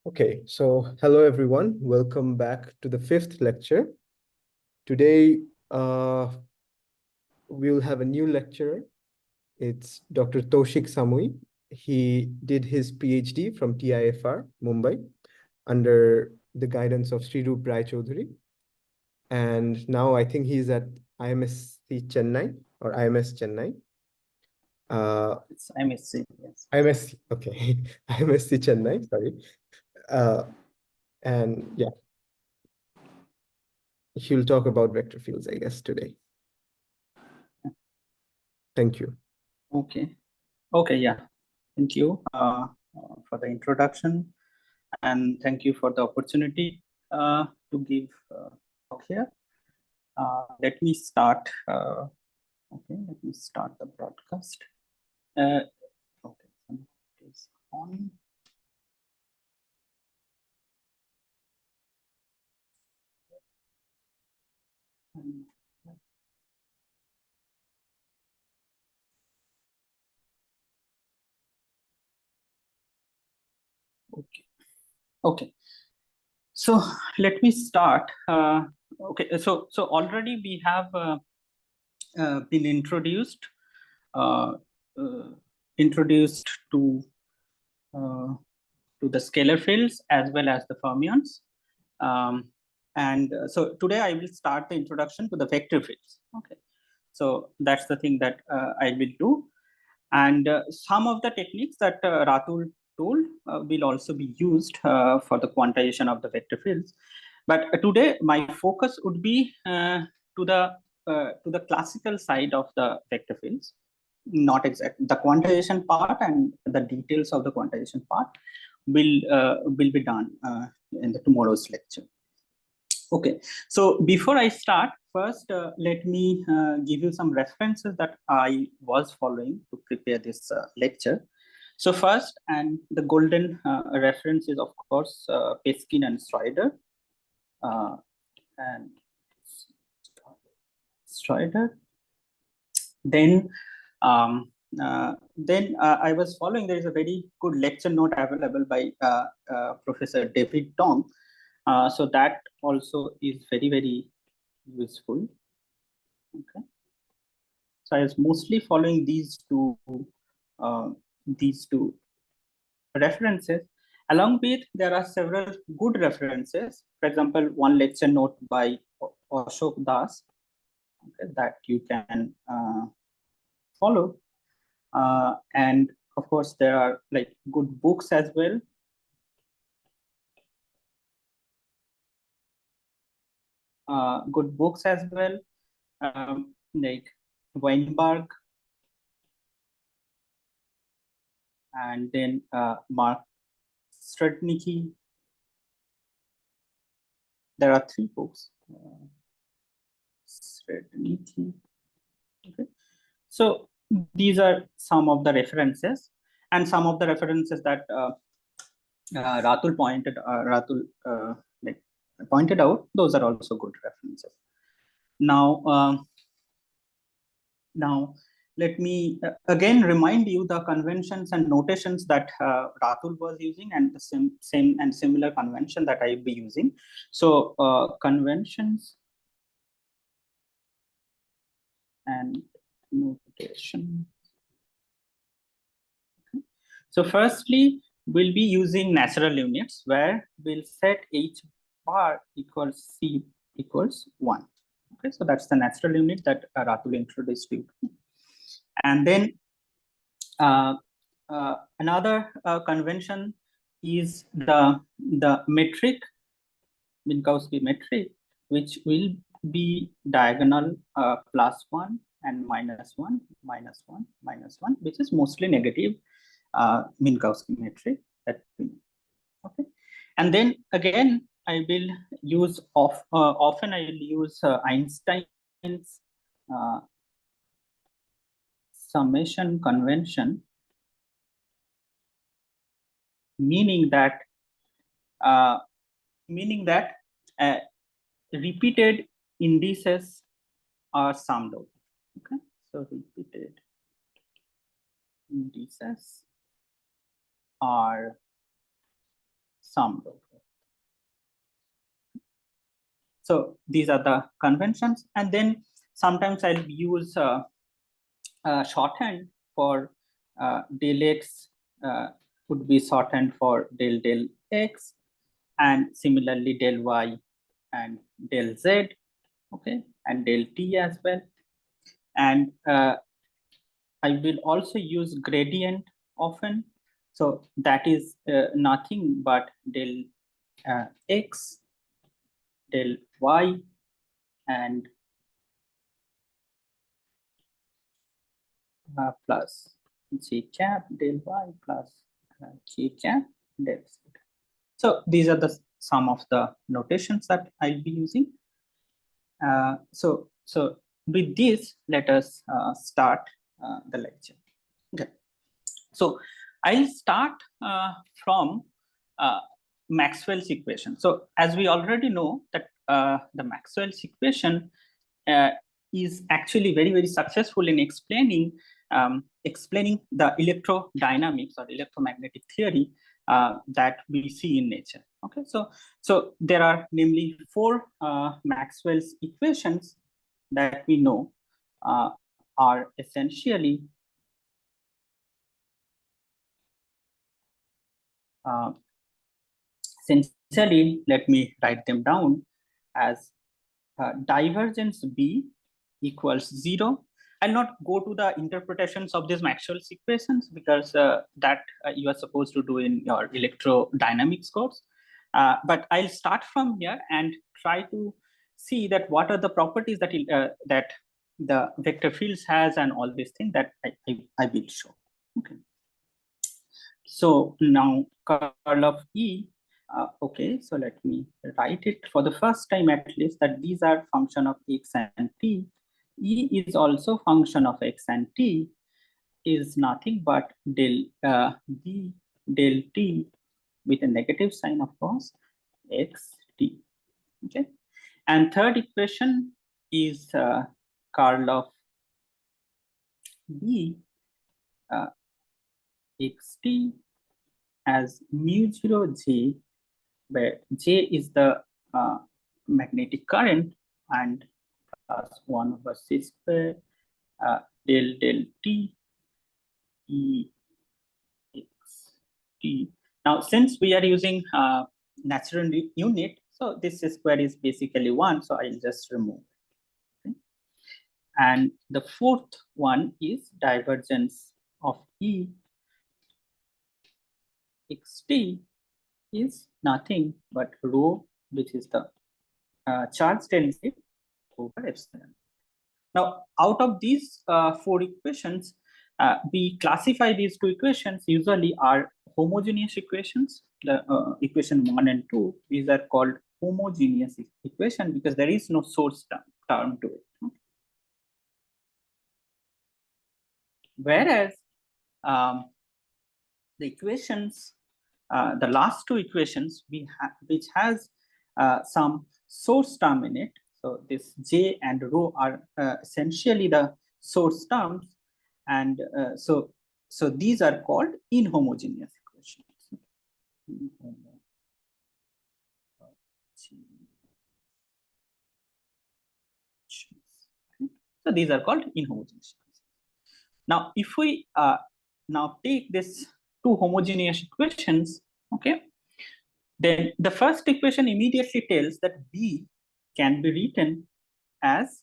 Okay, so hello everyone. Welcome back to the fifth lecture. Today, we'll have a new lecturer. It's Dr. Tousik Samui. He did his PhD from TIFR, Mumbai, under the guidance of Sri Rup Rai Chaudhuri. And now I think he's at IMSC Chennai or IMS Chennai. It's IMSC, yes. IMSC, okay. IMSC Chennai, sorry. And yeah, he'll talk about vector fields, I guess, today. Thank you. Okay, yeah. Thank you for the introduction, and thank you for the opportunity to give talk here. Let me start. Okay, let me start the broadcast. Okay, it is on. Okay. So let me start. Okay, so already we have been introduced uh, to the scalar fields as well as the fermions. So today I will start the introduction to the vector fields. Okay, so that's the thing that I will do, and some of the techniques that Ratul told will also be used for the quantization of the vector fields. But today my focus would be to the classical side of the vector fields, not exactly the quantization part, and the details of the quantization part will be done in the tomorrow's lecture. Okay, so before I start, first let me give you some references that I was following to prepare this lecture. So first, and the golden reference is of course Peskin and Strider. Then I was following. There is a very good lecture note available by Professor David Tong. So that also is very, very useful. Okay. So I was mostly following these two references. Along with, there are several good references. For example, one lecture note by Ashok Das, okay, that you can follow. And of course, there are like good books as well. Like Weinberg, and then Mark Strednicki. There are three books. Strednicki. Okay. So these are some of the references, and some of the references that Ratul pointed out. Those are also good references. Now, let me again remind you the conventions and notations that Ratul was using, and the same and similar convention that I will be using. So conventions and notation. Okay. So firstly, we'll be using natural units where we'll set h bar equals c equals 1. Okay, so that's the natural unit that Ratul introduced you. And then another convention is the metric, Minkowski metric, which will be diagonal +1 and -1, -1, -1, which is mostly negative Minkowski metric. Okay, and then again I will use often I will use Einstein's summation convention, meaning that repeated indices are summed over. Okay, so repeated indices are summed over. So these are the conventions, and then sometimes I'll use shorthand for del x would be shorthand for del x, and similarly del y and del z, okay, and del t as well. And I will also use gradient often. So that is nothing but del x, del y, and plus g cap del y plus g cap del z. So these are the some of the notations that I'll be using. So with this, let us start the lecture. Okay. So I'll start from Maxwell's equation. So as we already know that the Maxwell's equation is actually very successful in explaining the electrodynamics or electromagnetic theory that we see in nature. Okay, so there are namely four Maxwell's equations that we know are essentially let me write them down as divergence B equals 0. I'll not go to the interpretations of these Maxwell's equations because that you are supposed to do in your electrodynamics course. But I'll start from here and try to see that what are the properties that that the vector fields has and all these things that I will show. Okay. So now curl of E. Okay, so let me write it for the first time at least that these are function of x and t. E is also function of x and t is nothing but del b del t with a negative sign, of course, x t. Okay, and third equation is curl of b x t as mu0 j, where j is the magnetic current, and plus 1 over c square del t e x t. Now, since we are using natural unit, so this square is basically 1, so I'll just remove. Okay. And the fourth one is divergence of E xt is nothing but rho, which is the charge density over epsilon. Now, out of these four equations, we classify these two equations usually are homogeneous equations. The equation 1 and 2, these are called homogeneous equation because there is no source term to it. Okay. Whereas the equations, the last two equations, which has some source term in it. So this j and rho are essentially the source terms, and so these are called inhomogeneous equations. So these are called inhomogeneous. Now, if we now take this two homogeneous equations, okay, then the first equation immediately tells that B can be written as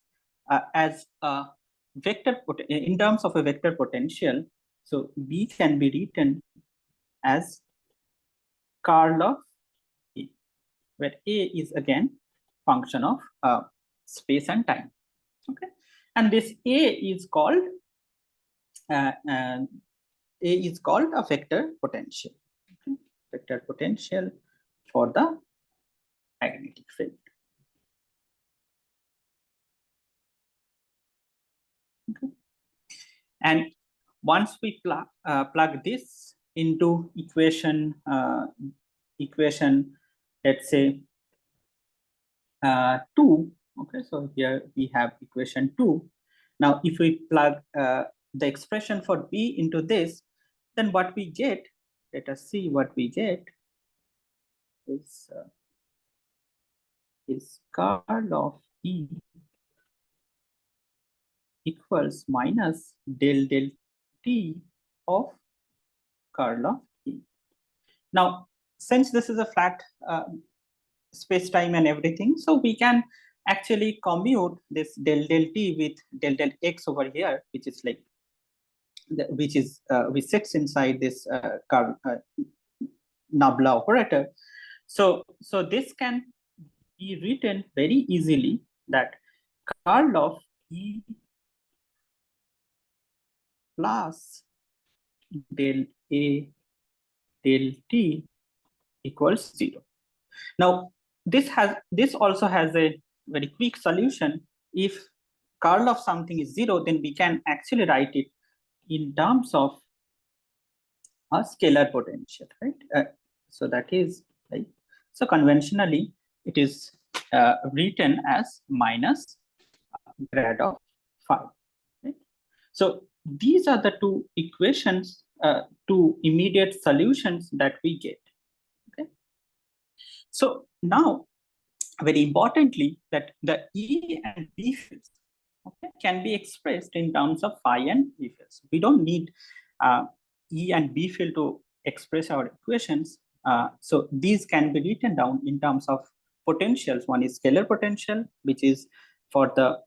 a vector in terms of a vector potential. So B can be written as curl of A, where A is again function of space and time. Okay, and this A is called a vector potential. Okay? Vector potential for the magnetic field. Okay. And once we plug this into equation, let's say 2. Okay, so here we have equation 2. Now, if we plug the expression for B into this, then what we get, let us see what we get. is curl of E equals minus del T of curl of E. Now, since this is a flat space-time and everything, so we can actually commute this del T with del X over here, which is like which sits inside this nabla operator. So this can be written very easily that curl of E plus del A del T equals 0. Now this also has a very quick solution. If curl of something is 0, then we can actually write it in terms of a scalar potential, right? So that is right. So conventionally, it is written as minus grad of phi. Right? So these are the two equations, two immediate solutions that we get. Okay. So now, very importantly, that the E and B fields, okay, can be expressed in terms of phi and B fields. We don't need E and B field to express our equations. So these can be written down in terms of potentials. One is scalar potential, which is for the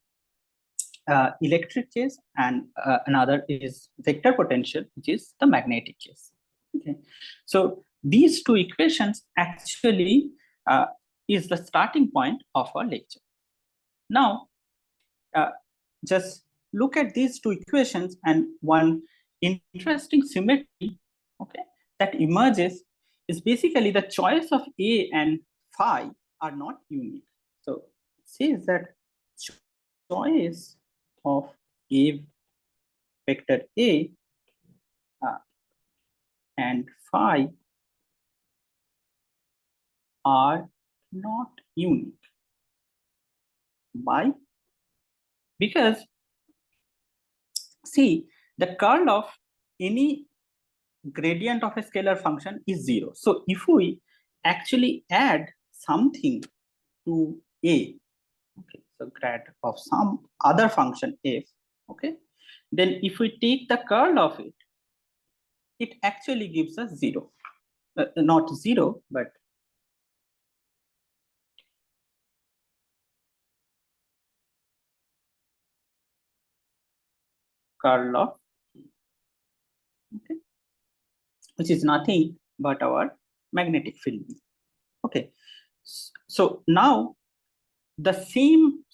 electric case, and another is vector potential, which is the magnetic case. Okay, so these two equations actually is the starting point of our lecture. Now, just look at these two equations, and one interesting symmetry, okay, that emerges is basically the choice of A and phi are not unique. So it says that choice of A vector A and phi are not unique. Why? Because see, the curl of any gradient of a scalar function is 0. So if we actually add something to A, okay, so grad of some other function f, okay, then if we take the curl of it, it actually gives us 0. Not 0, but curl of, okay, which is nothing but our magnetic field. Okay, so now the same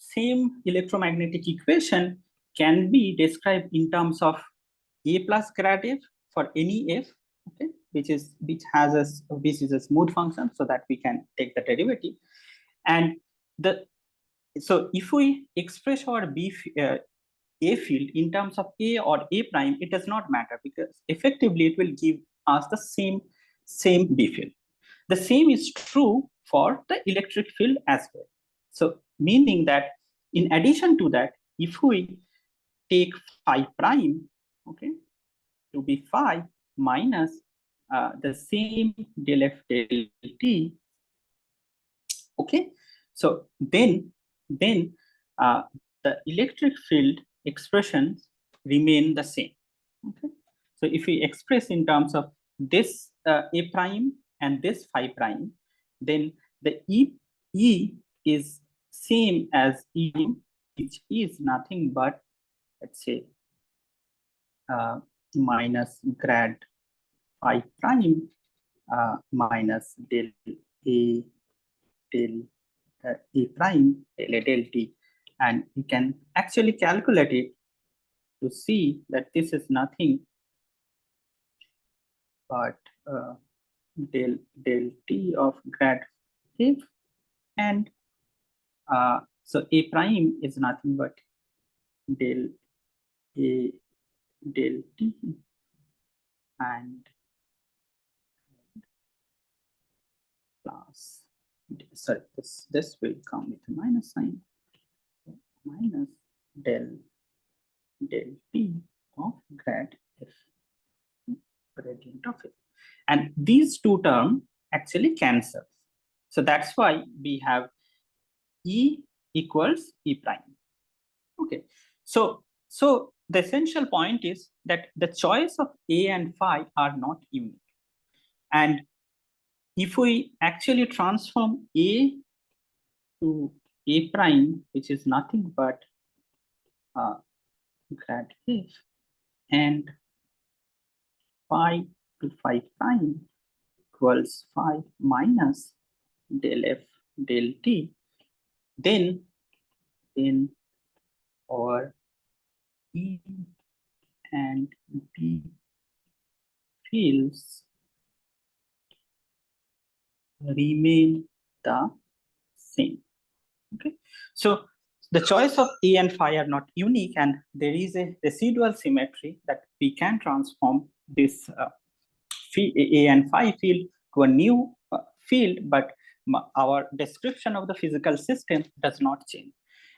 electromagnetic equation can be described in terms of A plus grad f for any f, okay, which is a smooth function, so that we can take the derivative. And so if we express our A field in terms of A or A prime, it does not matter, because effectively it will give us the same B field. The same is true for the electric field as well. So meaning that in addition to that, if we take phi prime, okay, to be phi minus the same del f del t, okay, so then the electric field expressions remain the same. Okay, so if we express in terms of this A prime and this phi prime, then the E is same as E, which is nothing but, let's say, minus grad phi prime minus del A del A prime del T, and you can actually calculate it to see that this is nothing but del T of grad f, and so A prime is nothing but del A del T, and plus, sorry, this will come with a minus sign, so minus del T of grad f, gradient of it. And these two terms actually cancel. So that's why we have E equals E prime. Okay, so the essential point is that the choice of A and phi are not unique. And if we actually transform A to A prime, which is nothing but grad F, and phi to phi prime equals phi minus del F del T, then our E and B fields remain the same. Okay, so the choice of A and phi are not unique, and there is a residual symmetry that we can transform this A and phi field to a new field, but our description of the physical system does not change.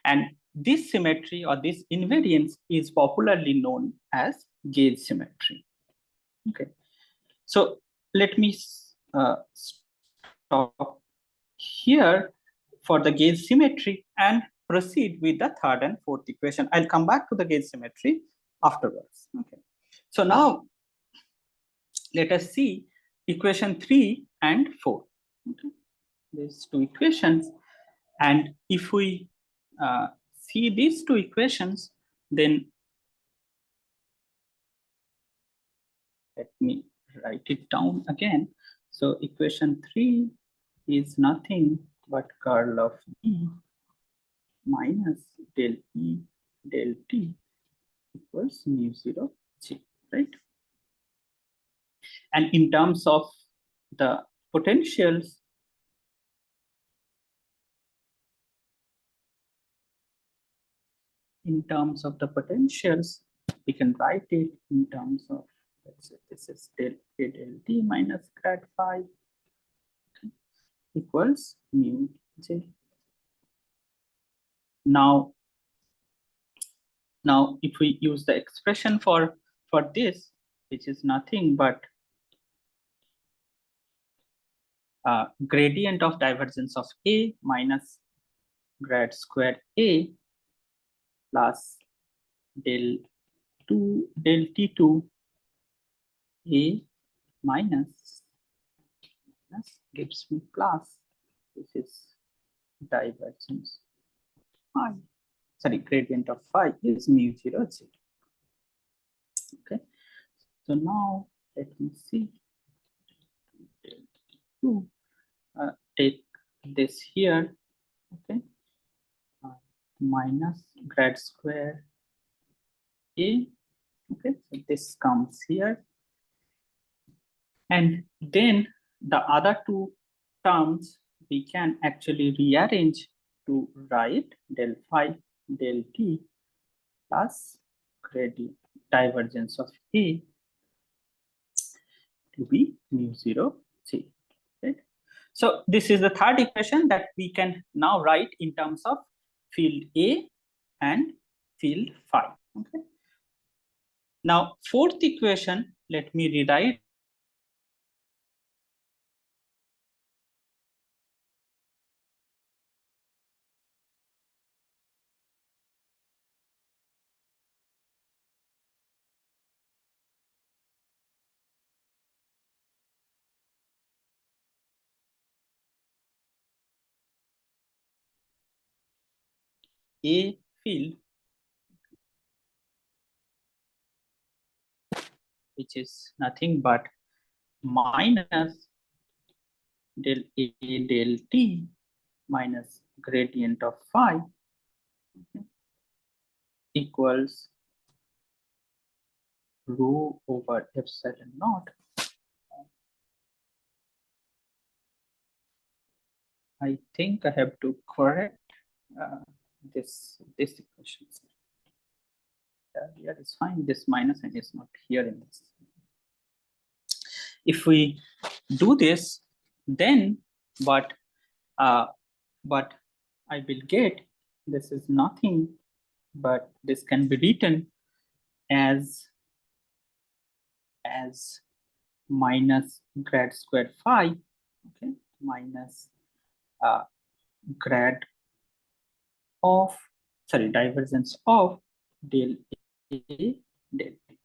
And this symmetry or this invariance is popularly known as gauge symmetry. Okay, so let me stop here for the gauge symmetry and proceed with the third and fourth equation. I'll come back to the gauge symmetry afterwards. Okay, so now let us see equation 3 and 4. Okay, these two equations, and if we see these two equations, then let me write it down again. So equation 3 is nothing but curl of E minus del E del T equals mu 0 G, right? And in terms of the potentials, we can write it in terms of, let's say this is del A del T minus grad phi equals mu J. Now if we use the expression for this, which is nothing but gradient of divergence of A minus grad square A plus del T2 A minus gives me plus, this is divergence phi. Sorry, gradient of phi is mu 0 J. Okay, so now let me see. Take this here, okay, minus grad square A. Okay, so this comes here, and then the other two terms we can actually rearrange to write del phi del T plus gradient divergence of A to be mu 0 J, right? So this is the third equation that we can now write in terms of field A and field phi. Okay. Now fourth equation, let me rewrite A field, which is nothing but minus del A del T minus gradient of phi, okay, equals rho over epsilon naught. I think I have to correct this equation. Here is fine. This minus n is not here in this. If we do this, then what I will get, this is nothing but this can be written as minus grad square phi, okay, minus grad of, sorry, divergence of del A del T,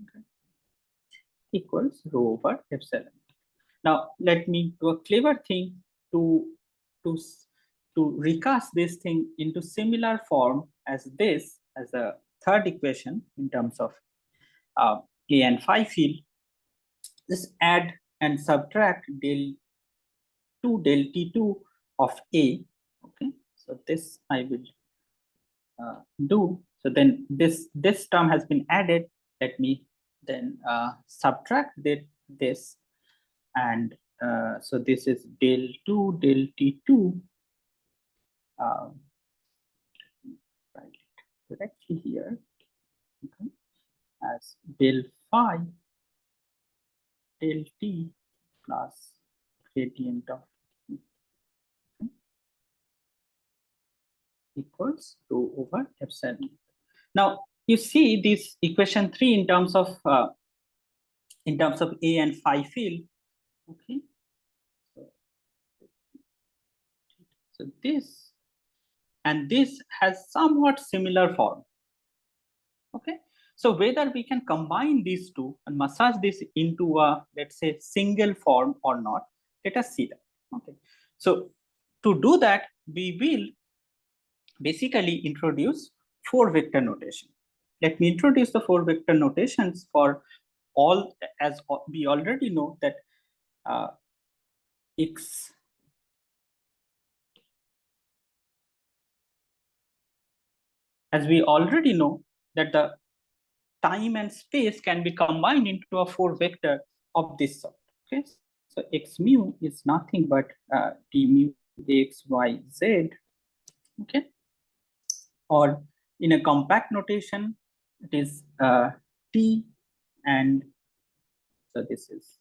okay, equals rho over epsilon. Now let me do a clever thing to to recast this thing into similar form as this, as a third equation in terms of A and phi field. Just add and subtract del 2 del T2 of A. Okay, so this I will do. So then this term has been added. Let me then subtract this, and so this is del 2 del T2. Write it correctly here, okay, as del phi del T plus gradient of equals rho over epsilon. Now you see this equation 3 in terms of A and phi field. Okay, so this and this has somewhat similar form. Okay, so whether we can combine these two and massage this into a, let's say, single form or not, let us see that. Okay, so to do that, we will basically introduce 4 vector notation. Let me introduce the 4 vector notations for all, as we already know that x as we already know that the time and space can be combined into a 4 vector of this sort. Okay, so x mu is nothing but t mu x y z. Okay, or in a compact notation, it is t, and so this is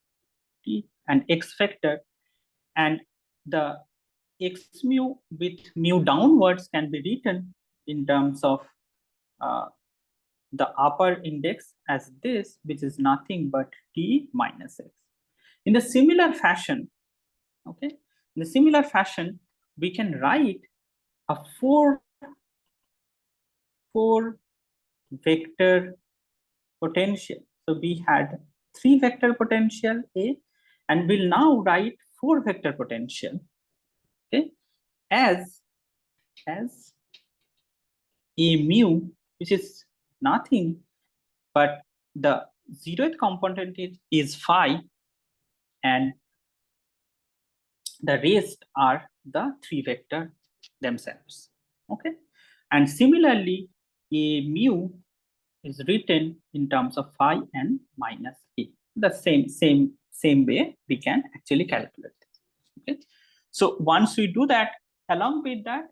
t and x vector, and the x mu with mu downwards can be written in terms of the upper index as this, which is nothing but t minus x. In the similar fashion, okay, in the similar fashion, we can write a four vector potential. So we had 3 vector potential A, and we'll now write 4 vector potential, okay, as A mu, which is nothing but the 0th component is phi, and the rest are the 3 vector themselves. Okay, and similarly, A mu is written in terms of phi and minus A. The same way we can actually calculate this. Okay, so once we do that, along with that,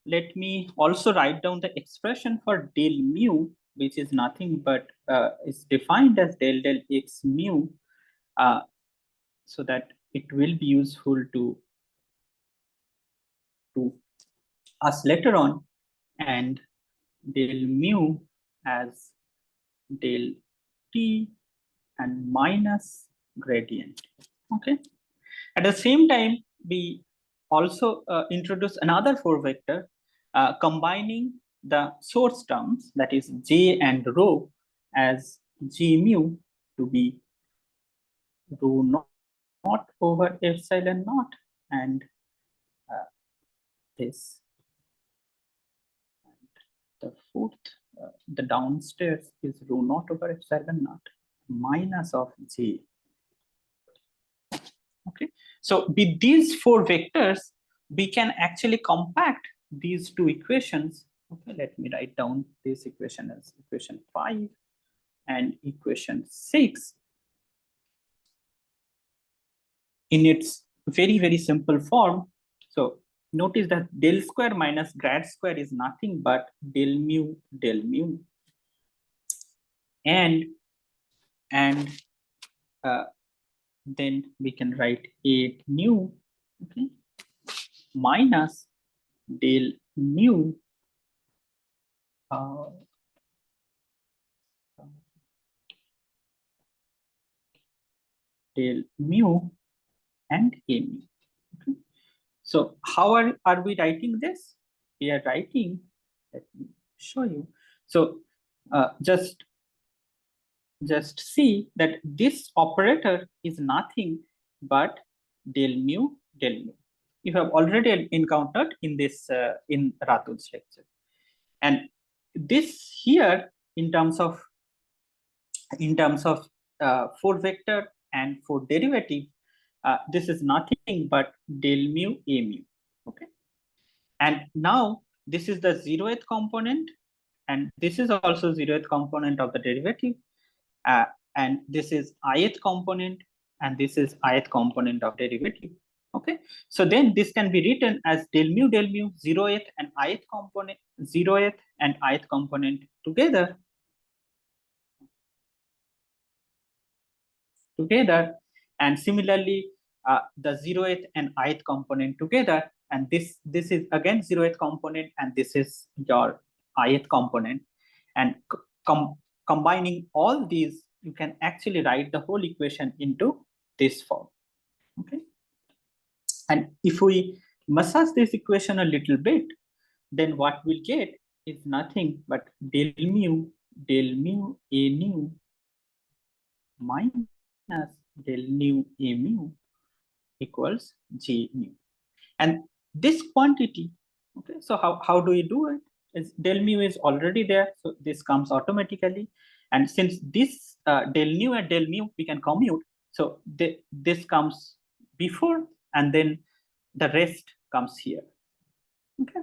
let me also write down the expression for del mu, which is nothing but is defined as del x mu, so that it will be useful to us later on, and del mu as del t and minus gradient. Okay, at the same time, we also introduce another 4 vector combining the source terms, that is j and rho, as g mu to be rho naught over epsilon naught, and this, and the fourth, the downstairs is rho naught over epsilon naught minus of j. Okay, so with these 4 vectors, we can actually compact these 2 equations. Okay, let me write down this equation as equation 5 and equation 6 in its very simple form. So notice that del square minus grad square is nothing but del mu, and then we can write a mu, okay, minus del mu del mu and a mu. Okay. So how are we writing this? We are writing, let me show you. So just see that this operator is nothing but del mu del mu. You have already encountered in this in Ratul's lecture. And this here in terms of 4 vector and 4 derivative, this is nothing but del mu a mu. Okay. And now this is the 0th component, and this is also 0th component of the derivative, and this is ith component, and this is ith component of derivative. Okay, so then this can be written as del mu 0th and ith component, 0th and ith component together, and similarly the 0th and ith component together, and this is again 0th component, and this is your ith component, and combining all these, you can actually write the whole equation into this form. Okay, and if we massage this equation a little bit, then what we'll get is nothing but del mu a nu minus del nu a mu equals G mu. And this quantity, okay, so how do we do it? Is del mu is already there, so this comes automatically. And since this del nu and del mu we can commute, so this comes before, and then the rest comes here. Okay,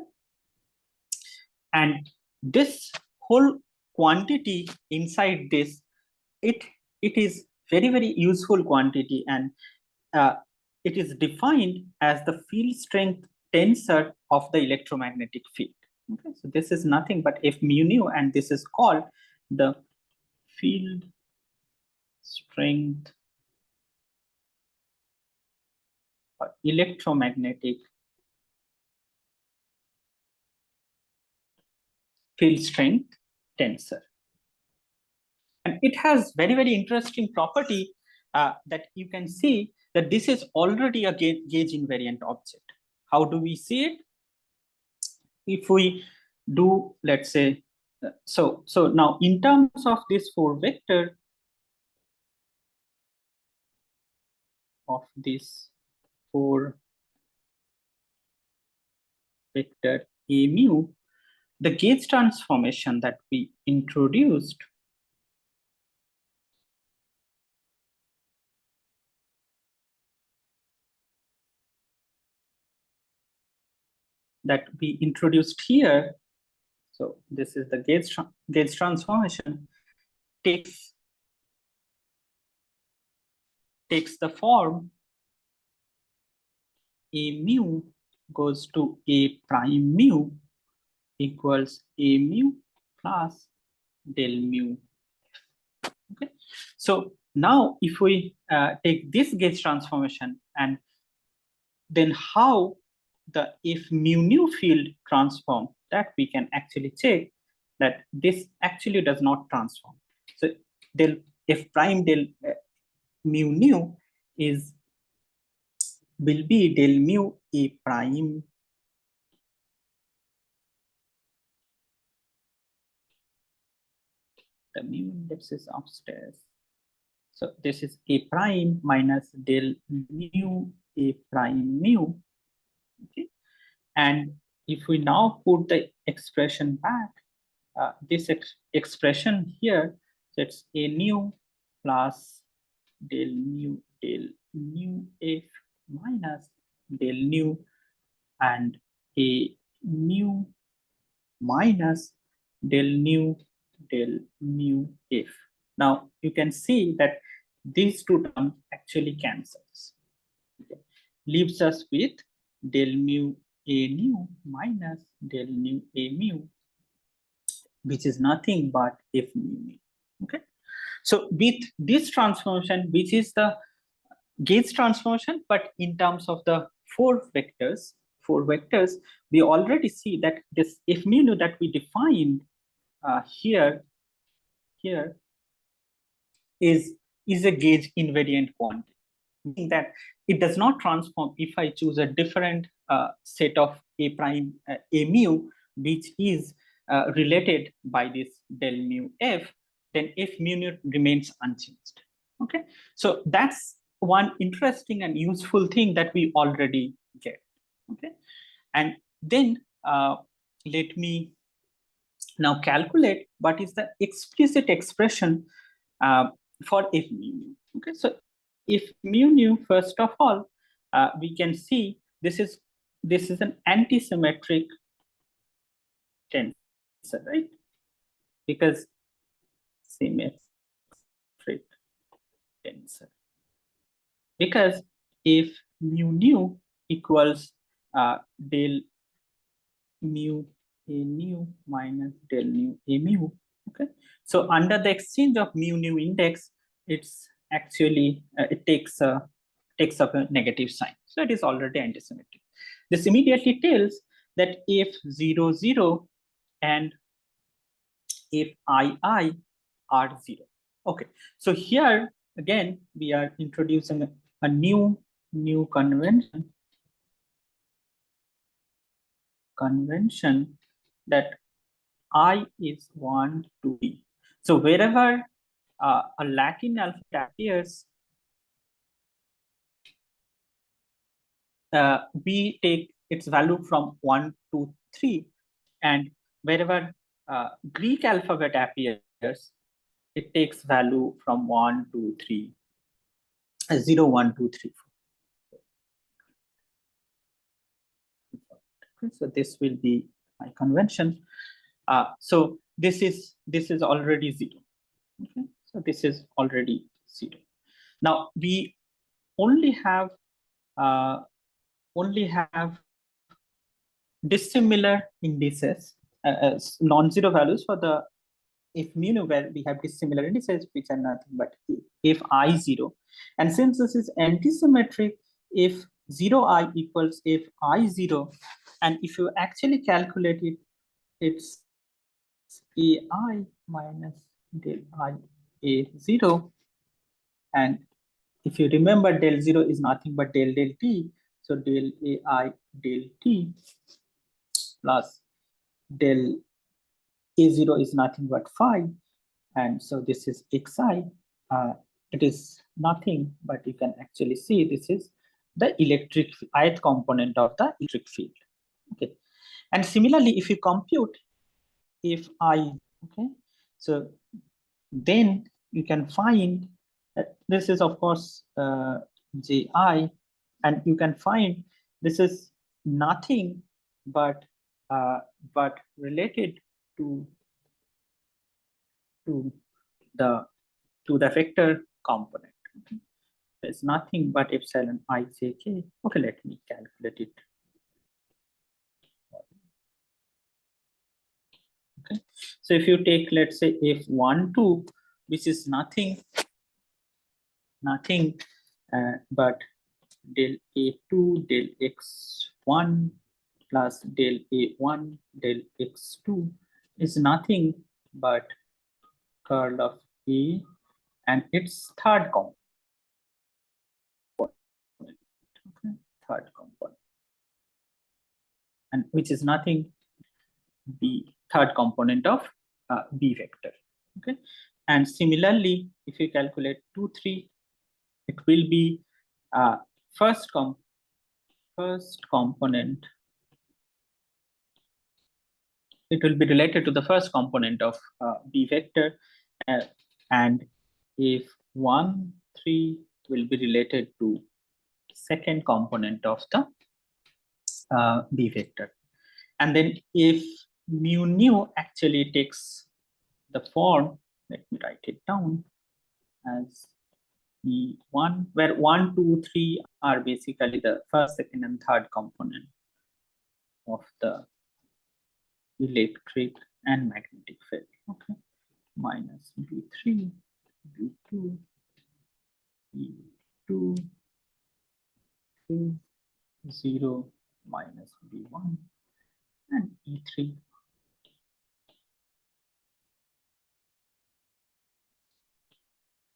and this whole quantity inside this, it is very useful quantity, and it is defined as the field strength tensor of the electromagnetic field. Okay, so this is nothing but F mu nu, and this is called the field strength or electromagnetic field strength tensor. And it has very interesting property that you can see that this is already a gauge invariant object. How do we see it? If we do, let's say, so now in terms of this 4 vector of this 4 vector a mu, the gauge transformation that we introduced here, so this is the gauge transformation, takes the form a mu goes to a prime mu equals a mu plus del mu. Okay, so now if we take this gauge transformation, and then how the if mu nu field transform, that we can actually check that this actually does not transform. So del f prime del mu nu will be del mu a prime the mu index is upstairs. So this is a prime minus del mu a prime mu. Okay, and if we now put the expression back, this expression here, so it's a nu plus del mu f minus del nu and a nu minus del mu f. Now you can see that these two terms actually cancels. Okay. Leaves us with del mu a nu minus del mu a mu, which is nothing but f mu nu. Okay, so with this transformation, which is the gauge transformation, but in terms of the 4 vectors, we already see that this f mu nu that we defined here is a gauge invariant quantity, meaning that it does not transform if I choose a different set of A prime A mu, which is related by this del mu F, then F mu nu remains unchanged. Okay, so that's one interesting and useful thing that we already get. Okay, and then let me now calculate what is the explicit expression for F mu nu. Okay, so if mu nu, first of all, we can see this is an antisymmetric tensor, right? Because symmetric tensor. Because if mu nu equals del mu a nu minus del mu a mu, okay, so under the exchange of mu nu index, it's actually it takes up a negative sign, so it is already antisymmetric. This immediately tells that if 0 0 and if I are 0. Okay, so here again we are introducing a new convention that I is 1 to b. So wherever a Latin alphabet appears, we take its value from 1 to 3, and wherever Greek alphabet appears, it takes value from 1 to 3, 0, 1, 2, 3, 4. Okay, so this will be my convention. So this is already 0. Okay, so this is already 0. Now we only have dissimilar indices, non-zero values for the if mu nu, where we have dissimilar indices which are nothing but if I 0, and since this is antisymmetric, if 0 I equals if I 0, and if you actually calculate it, it's AI minus del I A 0, and if you remember, del 0 is nothing but del t, so del AI del t plus del A0 is nothing but phi, and so this is xi. It is nothing but you can actually see this is the electric ith component of the electric field. Okay, and similarly, if you compute if I, okay, so then you can find that this is of course ji, and you can find this is nothing but related to the vector component. Okay, it's nothing but epsilon I j k. Okay, let me calculate it. Okay, so if you take, let's say, if 1 2, which is nothing but del a2 del x1 plus del a1 del x2 is nothing but curl of A and its third component. Okay, third component, and which is nothing b third component of b vector. Okay, and similarly, if you calculate 2 3, it will be first component. It will be related to the first component of b vector, and if 1 3 will be related to second component of the b vector. And then if mu nu actually takes the form, let me write it down as E1, where 1 2 3 are basically the first, second, and third component of the electric and magnetic field. Okay, minus B3, B2, E2, 2, 0, minus B1, and E3.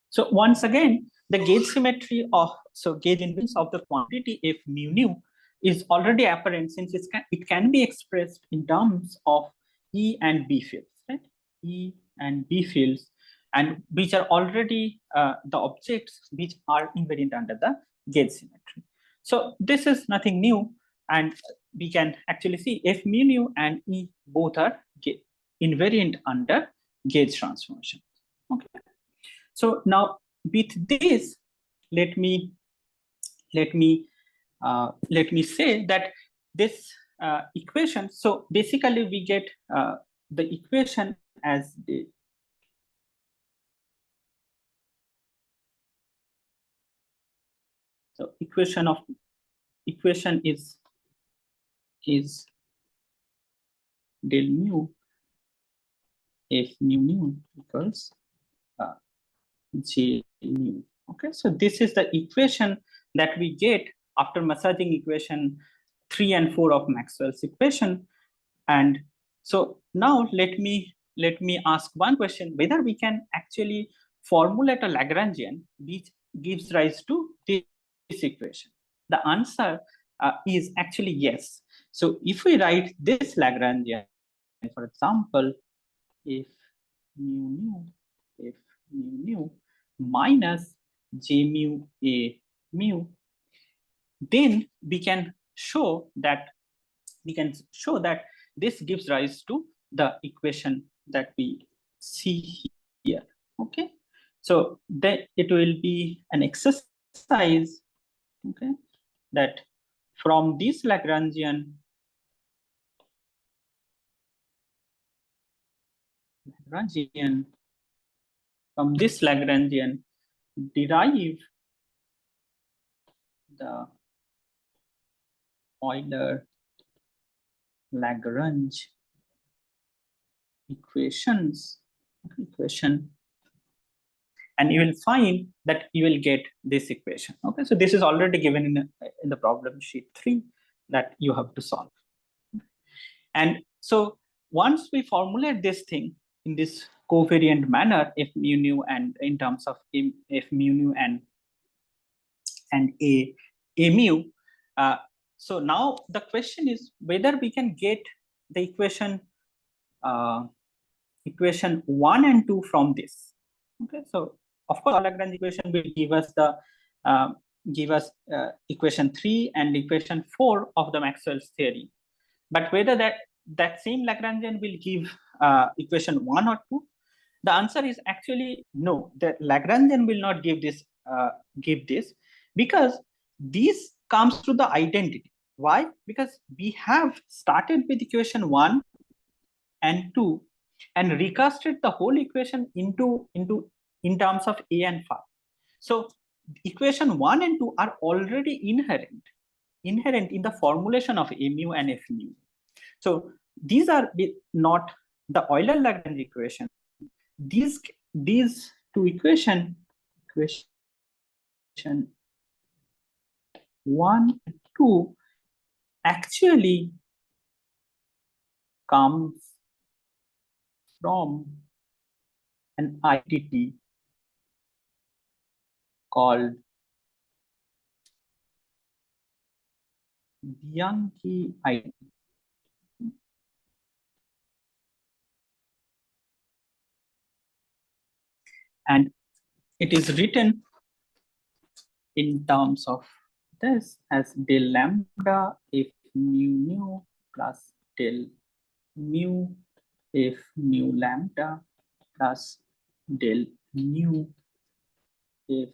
So once again, the gauge symmetry of, so gauge invariance of the quantity if mu nu is already apparent, since it can be expressed in terms of E and B fields, right? E and B fields, and which are already the objects which are invariant under the gauge symmetry. So this is nothing new, and we can actually see F mu nu and E both are invariant under gauge transformation. Okay. So now with this, let me say that this equation. So basically, we get the equation as the equation is del mu F mu nu equals J mu. Okay, so this is the equation that we get after massaging equation 3 and 4 of Maxwell's equation. And so now let me ask one question, whether we can actually formulate a Lagrangian which gives rise to this equation. The answer is actually yes. So if we write this Lagrangian, for example, if mu nu minus J mu A mu, then we can show that this gives rise to the equation that we see here. Okay, so then it will be an exercise, okay, that from this Lagrangian derive the Euler-Lagrange equation, and you will find that you will get this equation. Okay, so this is already given in the problem sheet 3 that you have to solve. And so once we formulate this thing in this covariant manner, F mu nu and in terms of F mu nu and A mu, so now the question is whether we can get the equation 1 and 2 from this. Okay, so of course, Lagrange equation will give us the equation 3 and equation 4 of the Maxwell's theory. But whether that same Lagrangian will give equation 1 or 2, the answer is actually no. The Lagrangian will not give this because this comes to the identity. Why? Because we have started with equation 1 and 2 and recasted the whole equation in terms of A and phi. So equation 1 and 2 are already inherent in the formulation of A mu and F mu. So these are not the Euler-Lagrange equation. These two equation 1 and 2 actually comes from an identity called Bianchi identity. And it is written in terms of this as del lambda if mu nu plus del mu if mu lambda plus del mu if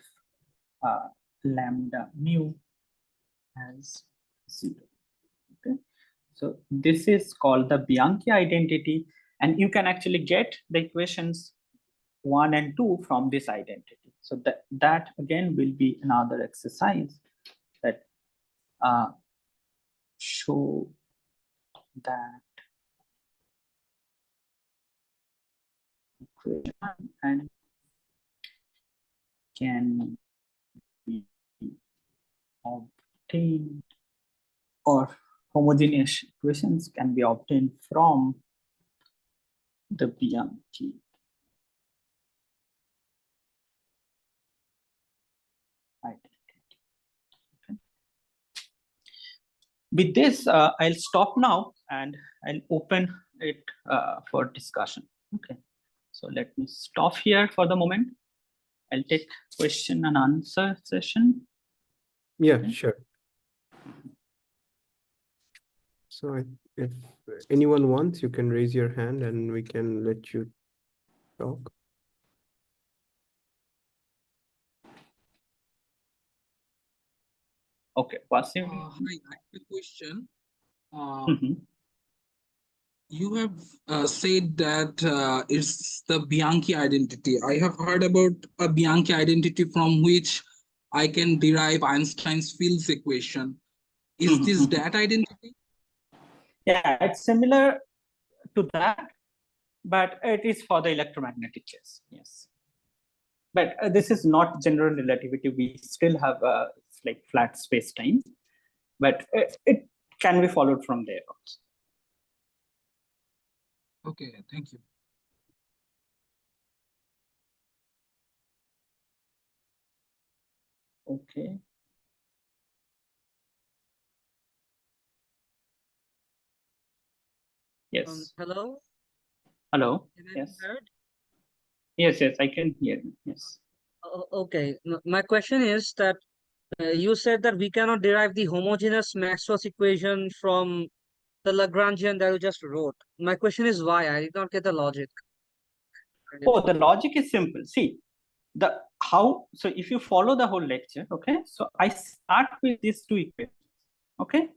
lambda mu as 0. Okay, so this is called the Bianchi identity, and you can actually get the equations 1 and 2 from this identity. So that again will be another exercise that show that equation and can be obtained, or homogeneous equations can be obtained from the Bianchi identity. Okay. with this, I'll stop now and I'll open it for discussion. Okay, so let me stop here for the moment. I'll take question and answer session. Yeah, Okay. sure. So if anyone wants, you can raise your hand and we can let you talk. Okay, Wasim. Hi, I have a question. Mhm. You have said that it's the Bianchi identity. I have heard about a Bianchi identity from which I can derive Einstein's fields equation. Is this that identity? Yeah, it's similar to that, but it is for the electromagnetic case. Yes, but this is not general relativity. We still have like flat space time, but it can be followed from there also. Okay, thank you. Okay. Yes. Hello? Hello. Can I be Yes. heard? Yes, I can hear you. Yes. Okay. My question is that you said that we cannot derive the homogeneous Maxwell's equation from the Lagrangian that you just wrote. My question is why? I did not get the logic. Oh, the logic is simple. See, so if you follow the whole lecture, okay, so I start with these two equations. Okay,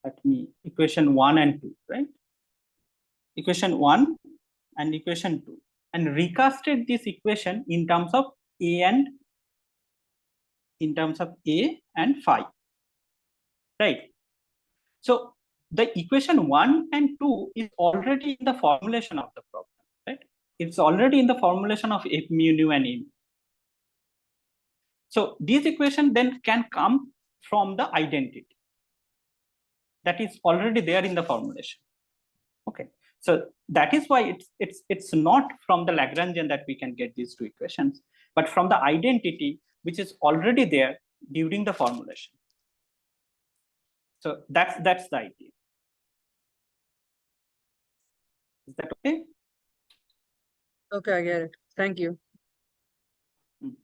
let me equation 1 and 2, right? Equation 1 and equation 2, and recasted this equation in terms of a and phi, right? So the equation 1 and 2 is already in the formulation of the problem, right? It's already in the formulation of F mu nu and A mu. So this equation then can come from the identity that is already there in the formulation. Okay, so that is why it's not from the Lagrangian that we can get these two equations, but from the identity which is already there during the formulation. So that's the idea. Is that okay? Okay, I get it. Thank you. Mhm.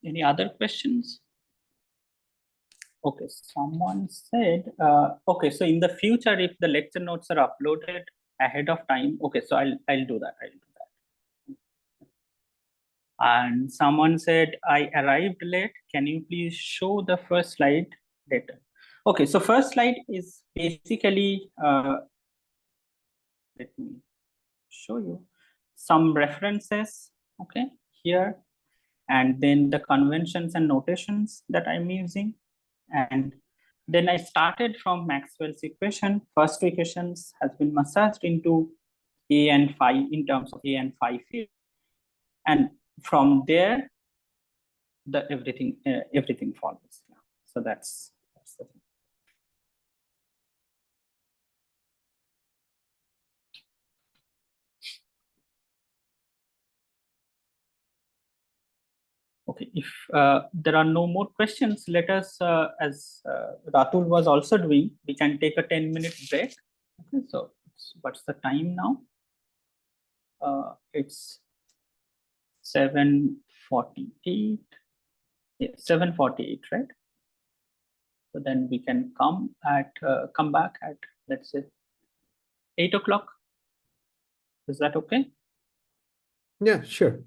Any other questions? Okay, someone said, okay, so in the future, if the lecture notes are uploaded ahead of time, okay, so I'll do that. And someone said, I arrived late. Can you please show the first slide later? Okay, so first slide is basically, let me show you some references, okay, here, and then the conventions and notations that I'm using. And then I started from Maxwell's equation. First two equations has been massaged into A and phi in terms of A and phi field. And from there, everything follows. So that's the thing. Okay, if there are no more questions, let us, as Ratul was also doing, we can take a 10-minute break. Okay, so what's the time now? It's 7:48. Yeah, 7:48, right? So then we can come back at, let's say, 8 o'clock. Is that okay? Yeah, sure.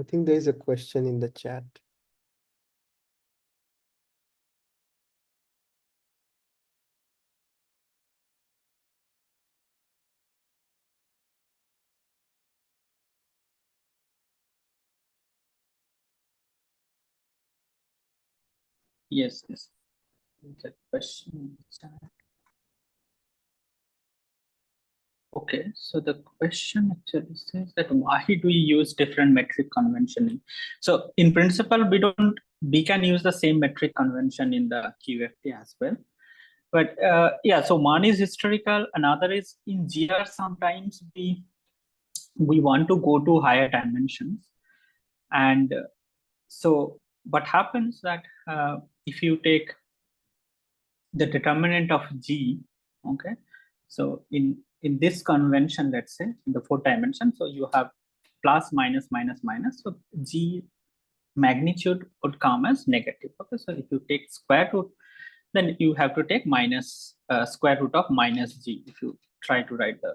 I think there is a question in the chat. Yes, yes. The question in the chat. Okay, so the question actually says that why do we use different metric convention? So in principle, we can use the same metric convention in the QFT as well. But yeah, so one is historical, another is in GR. Sometimes we want to go to higher dimensions, and so what happens that if you take the determinant of G, okay, so in this convention, let's say in the 4th dimension, so you have plus minus minus minus, so G magnitude would come as negative. Okay, so if you take square root, then you have to take minus square root of minus G if you try to write the,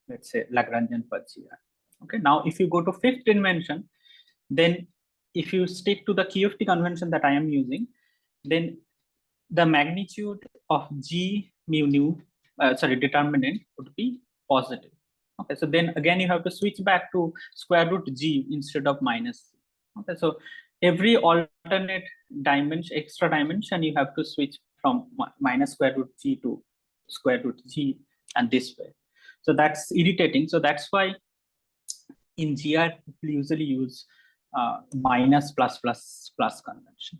let's say, Lagrangian for GR. Okay, now if you go to 5th dimension, then if you stick to the QFT convention that I am using, then the magnitude of G mu nu, determinant would be positive. Okay, so then again you have to switch back to square root G instead of minus. Okay, so every alternate dimension, extra dimension, you have to switch from minus square root G to square root G, and this way. So that's irritating. So that's why in GR we usually use minus plus plus plus convention.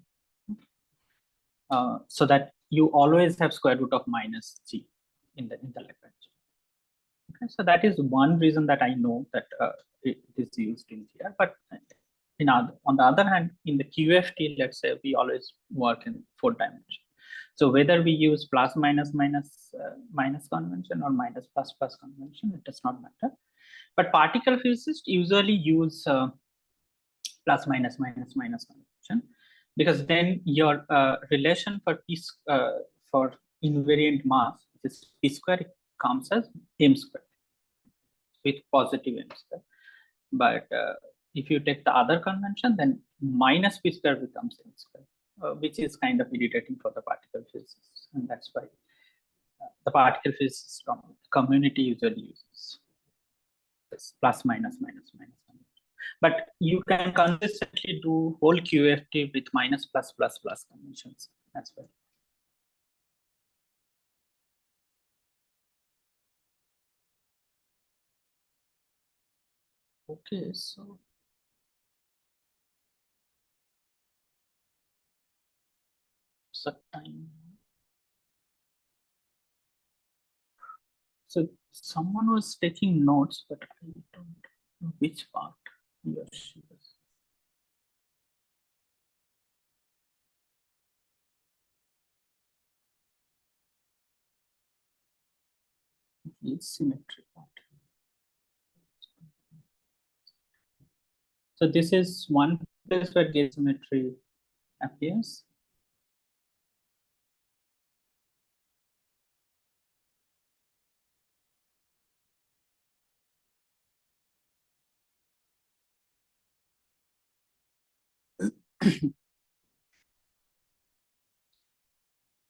So that you always have square root of minus G in the Lagrange. Okay, so that is one reason that I know that it is used in GR. But on the other hand, in the QFT, let's say we always work in 4th dimension. So whether we use plus minus minus minus convention or minus plus plus convention, it does not matter. But particle physicists usually use plus minus minus minus convention, because then your relation for for invariant mass, which is p square, comes as m square with positive m square. But if you take the other convention, then minus p square becomes m square, which is kind of irritating for the particle physicists, and that's why the particle physics community usually uses this plus minus minus minus. But you can consistently do whole QFT with minus plus plus plus conventions as well. Okay, so time. So someone was taking notes, but I don't know which part he or she was. It's symmetry part. So this is one place where gauge symmetry appears.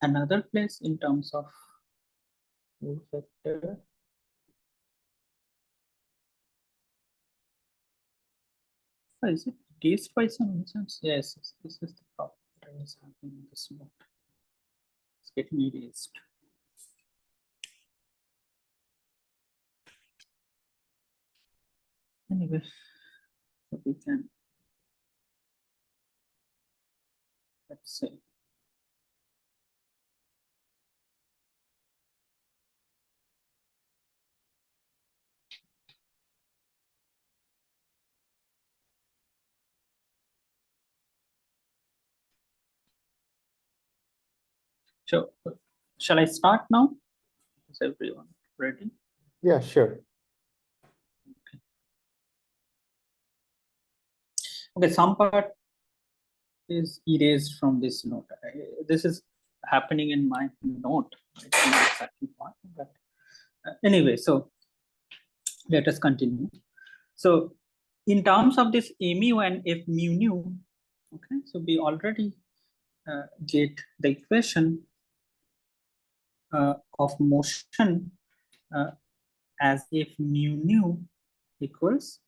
Another place in terms of vector. Oh, is it erased by some instance? Yes, this is the problem that is happening in this mode. It's getting erased. Anyway, so we can, let's say, so shall I start now? Is everyone ready? Yeah, sure. Okay, some part is erased from this note. This is happening in my note. I don't know exactly what, but anyway, so let us continue. So in terms of this A mu and F mu nu, okay, so we already get the equation of motion as F mu nu equals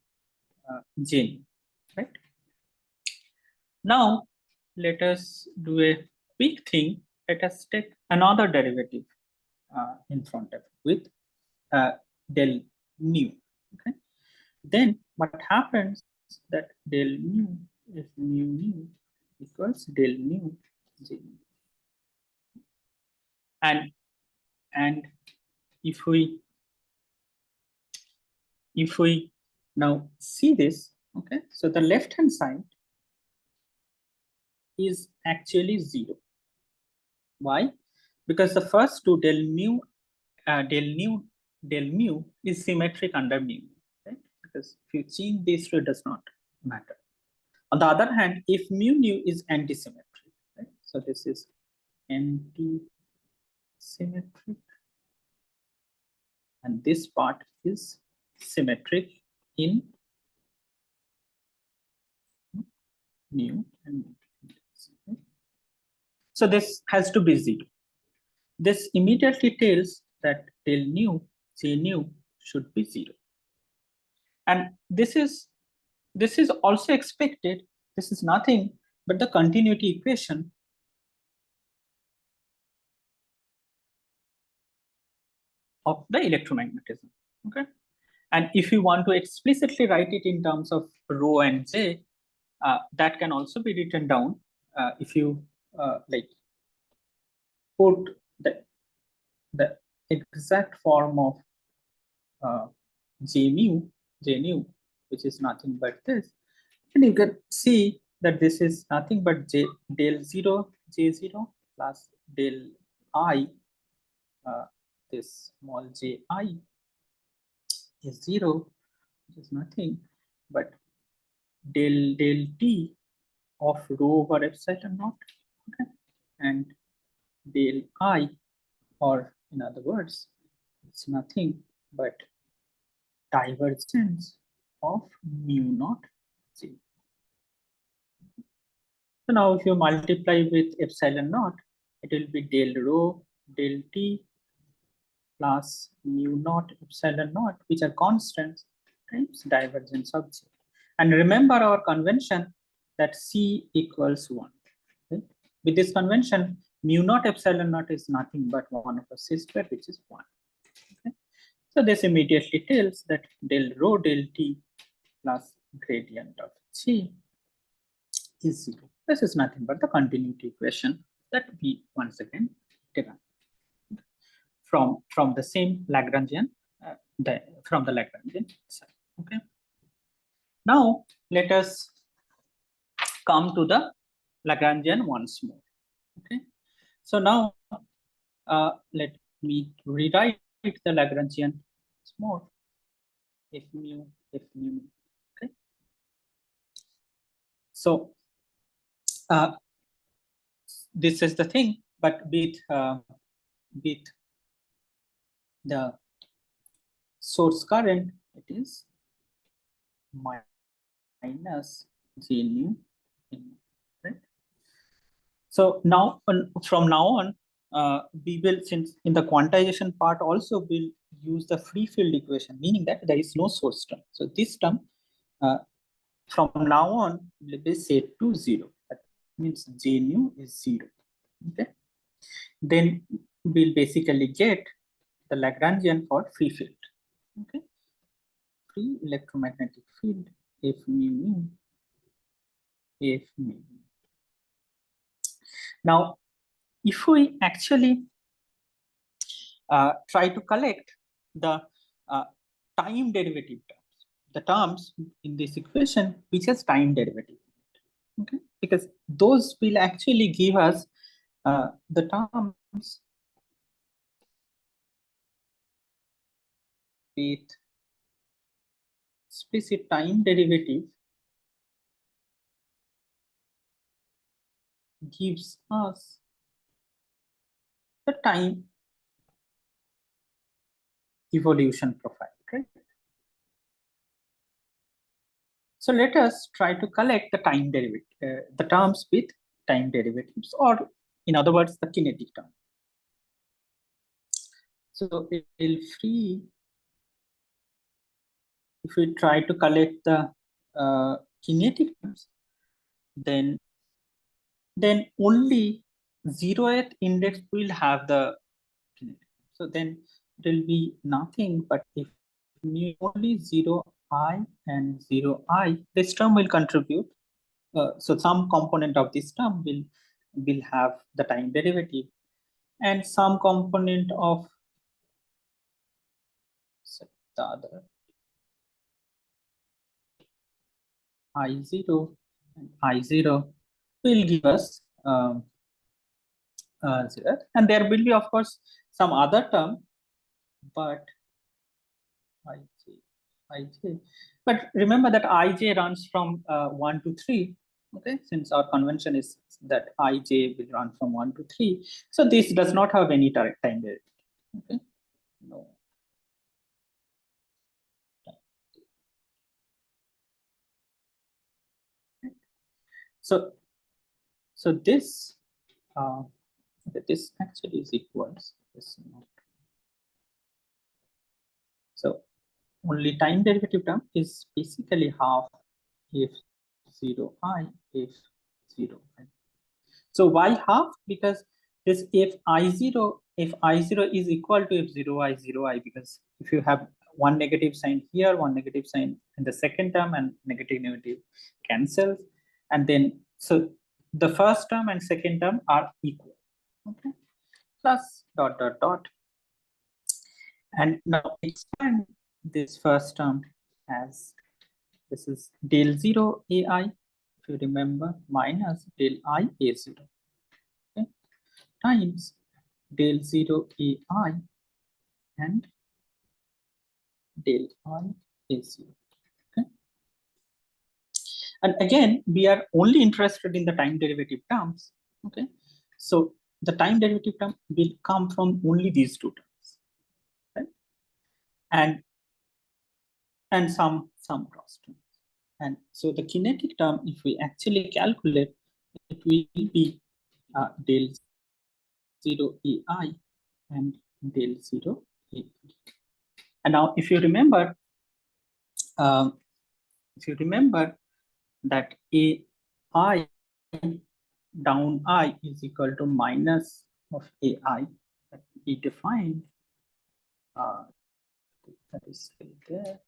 J, right? Now, let us do a quick thing. Let us take another derivative in front of it with del mu. Okay. Then what happens that del mu F mu nu equals del mu J. And if we now see this, okay, so the left hand side is actually 0. Why? Because the first two del mu is symmetric under mu, right? Because if you change these two, it does not matter. On the other hand, if mu nu is anti-symmetric, right? So this is anti-symmetric, and this part is symmetric in mu and mu. So this has to be 0. This immediately tells that del nu, J nu should be 0. And this is also expected. This is nothing but the continuity equation of the electromagnetism. Okay. And if you want to explicitly write it in terms of rho and J, that can also be written down if you like put the exact form of J nu, which is nothing but this, and you can see that this is nothing but del 0 J0 plus del I, this small ji is 0, which is nothing but del t of rho over epsilon naught, okay, and del I, or in other words, it's nothing but divergence of mu naught J. So now if you multiply with epsilon naught, it will be del rho del t plus mu naught epsilon naught, which are constants, times divergence of J. And remember our convention that C equals 1. Okay? With this convention, mu naught epsilon naught is nothing but 1 over C square, which is 1. Okay? So this immediately tells that del rho del t plus gradient of G is 0. This is nothing but the continuity equation that we once again derived from the same Lagrangian, from the Lagrangian side. Okay. Now let us come to the Lagrangian once more. Okay. So now let me rewrite the Lagrangian once more. F mu. Okay. So this is the thing, but with the source current, it is minus J nu, right? So now from now on, we will, since in the quantization part also, we'll use the free field equation, meaning that there is no source term. So this term from now on will be set to 0. That means J nu is 0. Okay. Then we'll basically get the Lagrangian for free field. Okay. Free electromagnetic field F mu. Now, if we actually try to collect the time derivative terms, the terms in this equation which has time derivative, okay, because those will actually give us the terms with explicit time derivative gives us the time evolution profile, right? So let us try to collect the time derivative, the terms with time derivatives, or in other words, the kinetic term. So if we try to collect the kinetic terms, then only 0th index will have the kinetic. So then it will be nothing but if only 0i and 0i, this term will contribute. So some component of this term will have the time derivative, and some component of the other I0 and I0 will give us 0, and there will be of course some other term, but ij. But remember that ij runs from 1 to 3. Okay, since our convention is that ij will run from 1 to 3, so this does not have any time derivative. Okay, no. So this this actually is equals this not. So only time derivative term is basically half if 0i if 0i. So why half? Because this if I0 is equal to if 0i 0i, because if you have one negative sign here, one negative sign in the second term, and negative cancels, and then so the first term and second term are equal. Okay, plus dot dot dot, and now expand this first term as this is del 0 ai, if you remember, minus del I a0, okay, times del 0 ai and del I a0. Okay, and again we are only interested in the time derivative terms. Okay, so the time derivative term will come from only these two terms, right? And some cross terms. And so the kinetic term, if we actually calculate, it will be del 0 ai and del 0 ai. And now if you remember that ai down I is equal to minus of ai, that we defined, that is still there.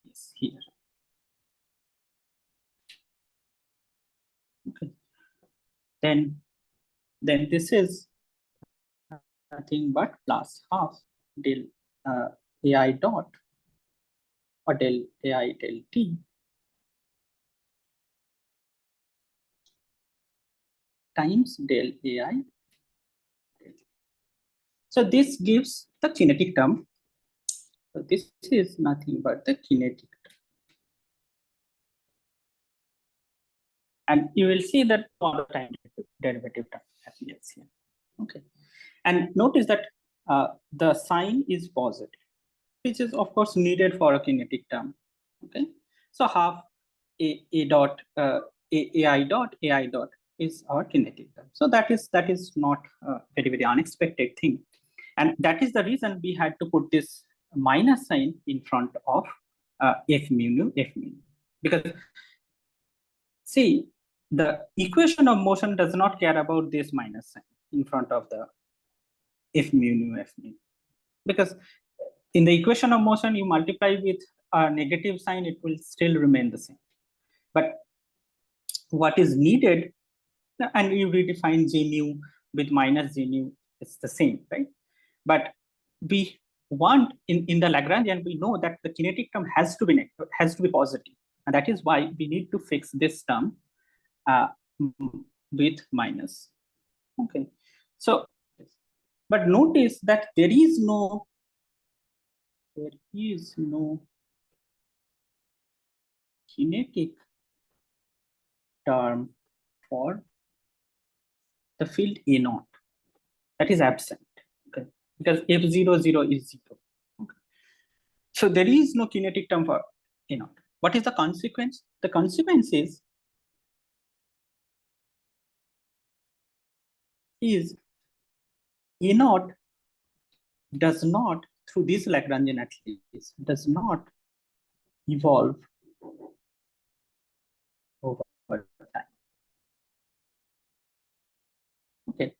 Yes, here. Okay. Then this is nothing but plus half del ai dot or del ai del t times del ai. So this gives the kinetic term. So this is nothing but the kinetic term. And you will see that all the time derivative term appears here. Okay. And notice that the sign is positive, which is of course needed for a kinetic term. Okay. So half ai dot is our kinetic term. So that is not a very unexpected thing, and that is the reason we had to put this minus sign in front of f mu nu, because see, the equation of motion does not care about this minus sign in front of the f mu nu, because in the equation of motion you multiply with a negative sign, it will still remain the same. But what is needed, and you redefine j mu with minus j mu, it's the same, right? But we want in the Lagrangian, we know that the kinetic term has to be negative, has to be positive, and that is why we need to fix this term with minus. Okay, so but notice that there is no kinetic term for the field A0, that is absent. Okay, because f00 is 0. So there is no kinetic term for A naught. What is the consequence? The consequence is A naught does not, through this Lagrangian at least, does not evolve over time. Okay.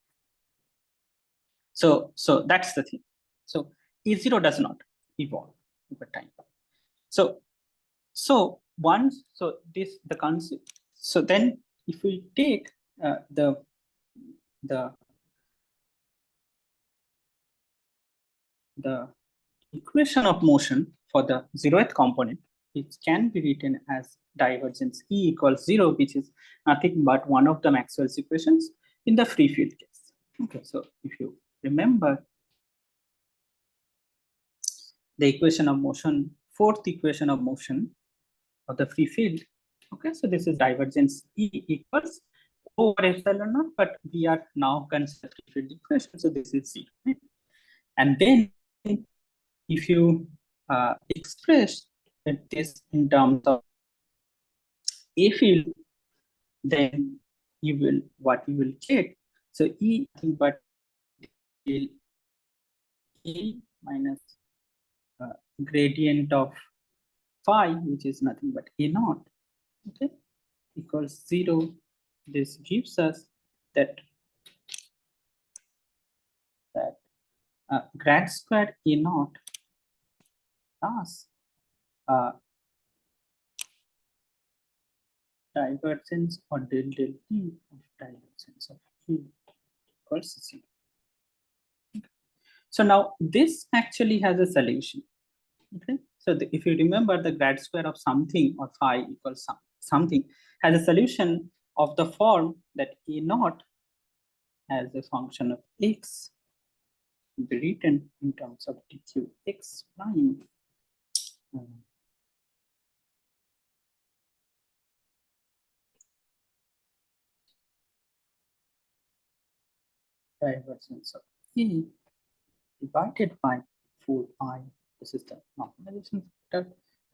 So that's the thing. So A0 does not evolve over time. So once, so this the concept. So then if we take the equation of motion for the zeroth component, it can be written as divergence E equals 0, which is nothing but one of the Maxwell's equations in the free field case. Okay, so if you remember the equation of motion, fourth equation of motion of the free field. Okay, so this is divergence E equals over epsilon naught, but we are now considering free field equation, so this is 0. Right? And then if you express this in terms of A field, then what you will get. So E nothing but E minus gradient of phi, which is nothing but A naught, okay, equals 0. This gives us that grad squared A naught plus divergence or del del T of divergence of E equals 0. So now this actually has a solution. Okay, so if you remember, the grad square of something or phi equals something has a solution of the form that A naught as a function of x be written in terms of dqx prime divergence of E divided by 4I. This is the normalization factor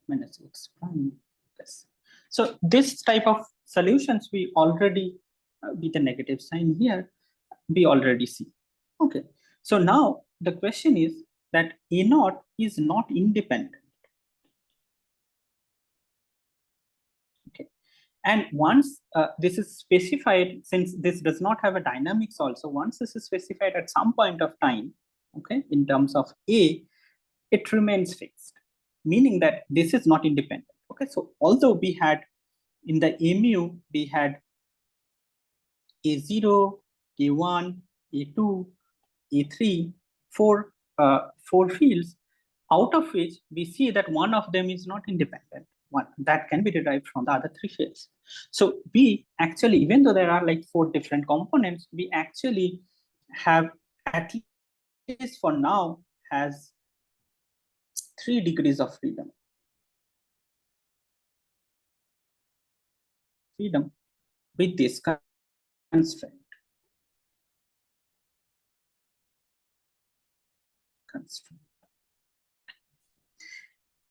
minus x prime plus. So this type of solutions we already, with a negative sign here, we already see. Okay. So now the question is that A naught is not independent. Okay. And once this is specified, since this does not have a dynamics also, once this is specified at some point of time, okay, in terms of A, it remains fixed, meaning that this is not independent. Okay, so although we had in the mu, we had A0, A1, A2, A3, four fields, out of which we see that one of them is not independent. One that can be derived from the other three fields. So we actually, even though there are like 4 different components, we actually have, at least for now, has 3 degrees of freedom. With this constraint.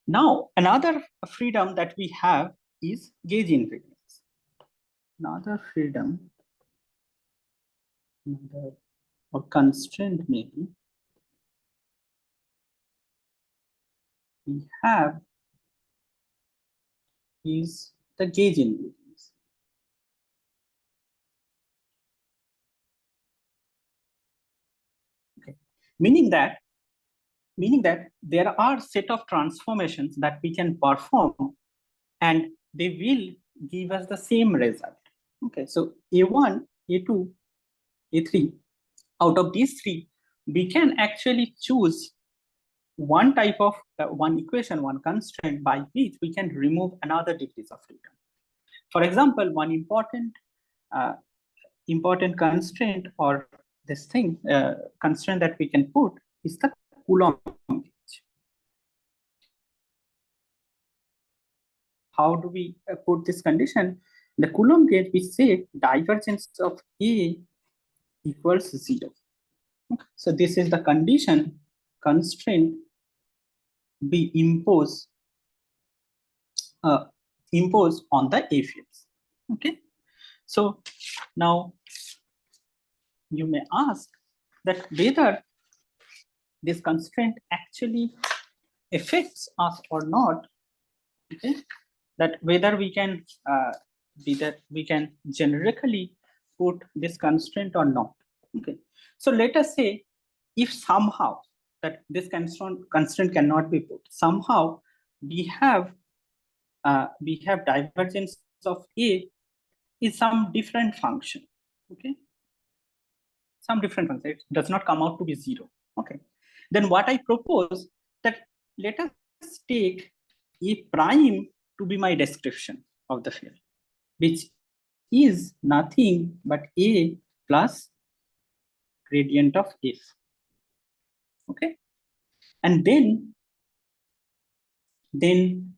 Now, another freedom that we have is gauge invariance. Another freedom, or constraint maybe, we have is the gauge invariance. Okay. Meaning that there are set of transformations that we can perform and they will give us the same result. Okay, so A1, A2, A3, out of these 3, we can actually choose one type of one equation, one constraint by which we can remove another degrees of freedom. For example, one important constraint, or this thing constraint that we can put is the Coulomb gauge. How do we put this condition? The Coulomb gauge, we say divergence of A equals 0. Okay. So this is the constraint be imposed on the A fields. Okay, so now you may ask that whether this constraint actually affects us or not. Okay, that whether we can generically put this constraint or not. Okay, so let us say if somehow that this constraint cannot be put, somehow we have divergence of A is some different function. Okay, some different function. It does not come out to be 0. Okay, then what I propose that let us take A prime to be my description of the field, which is nothing but A plus gradient of F. Okay, and then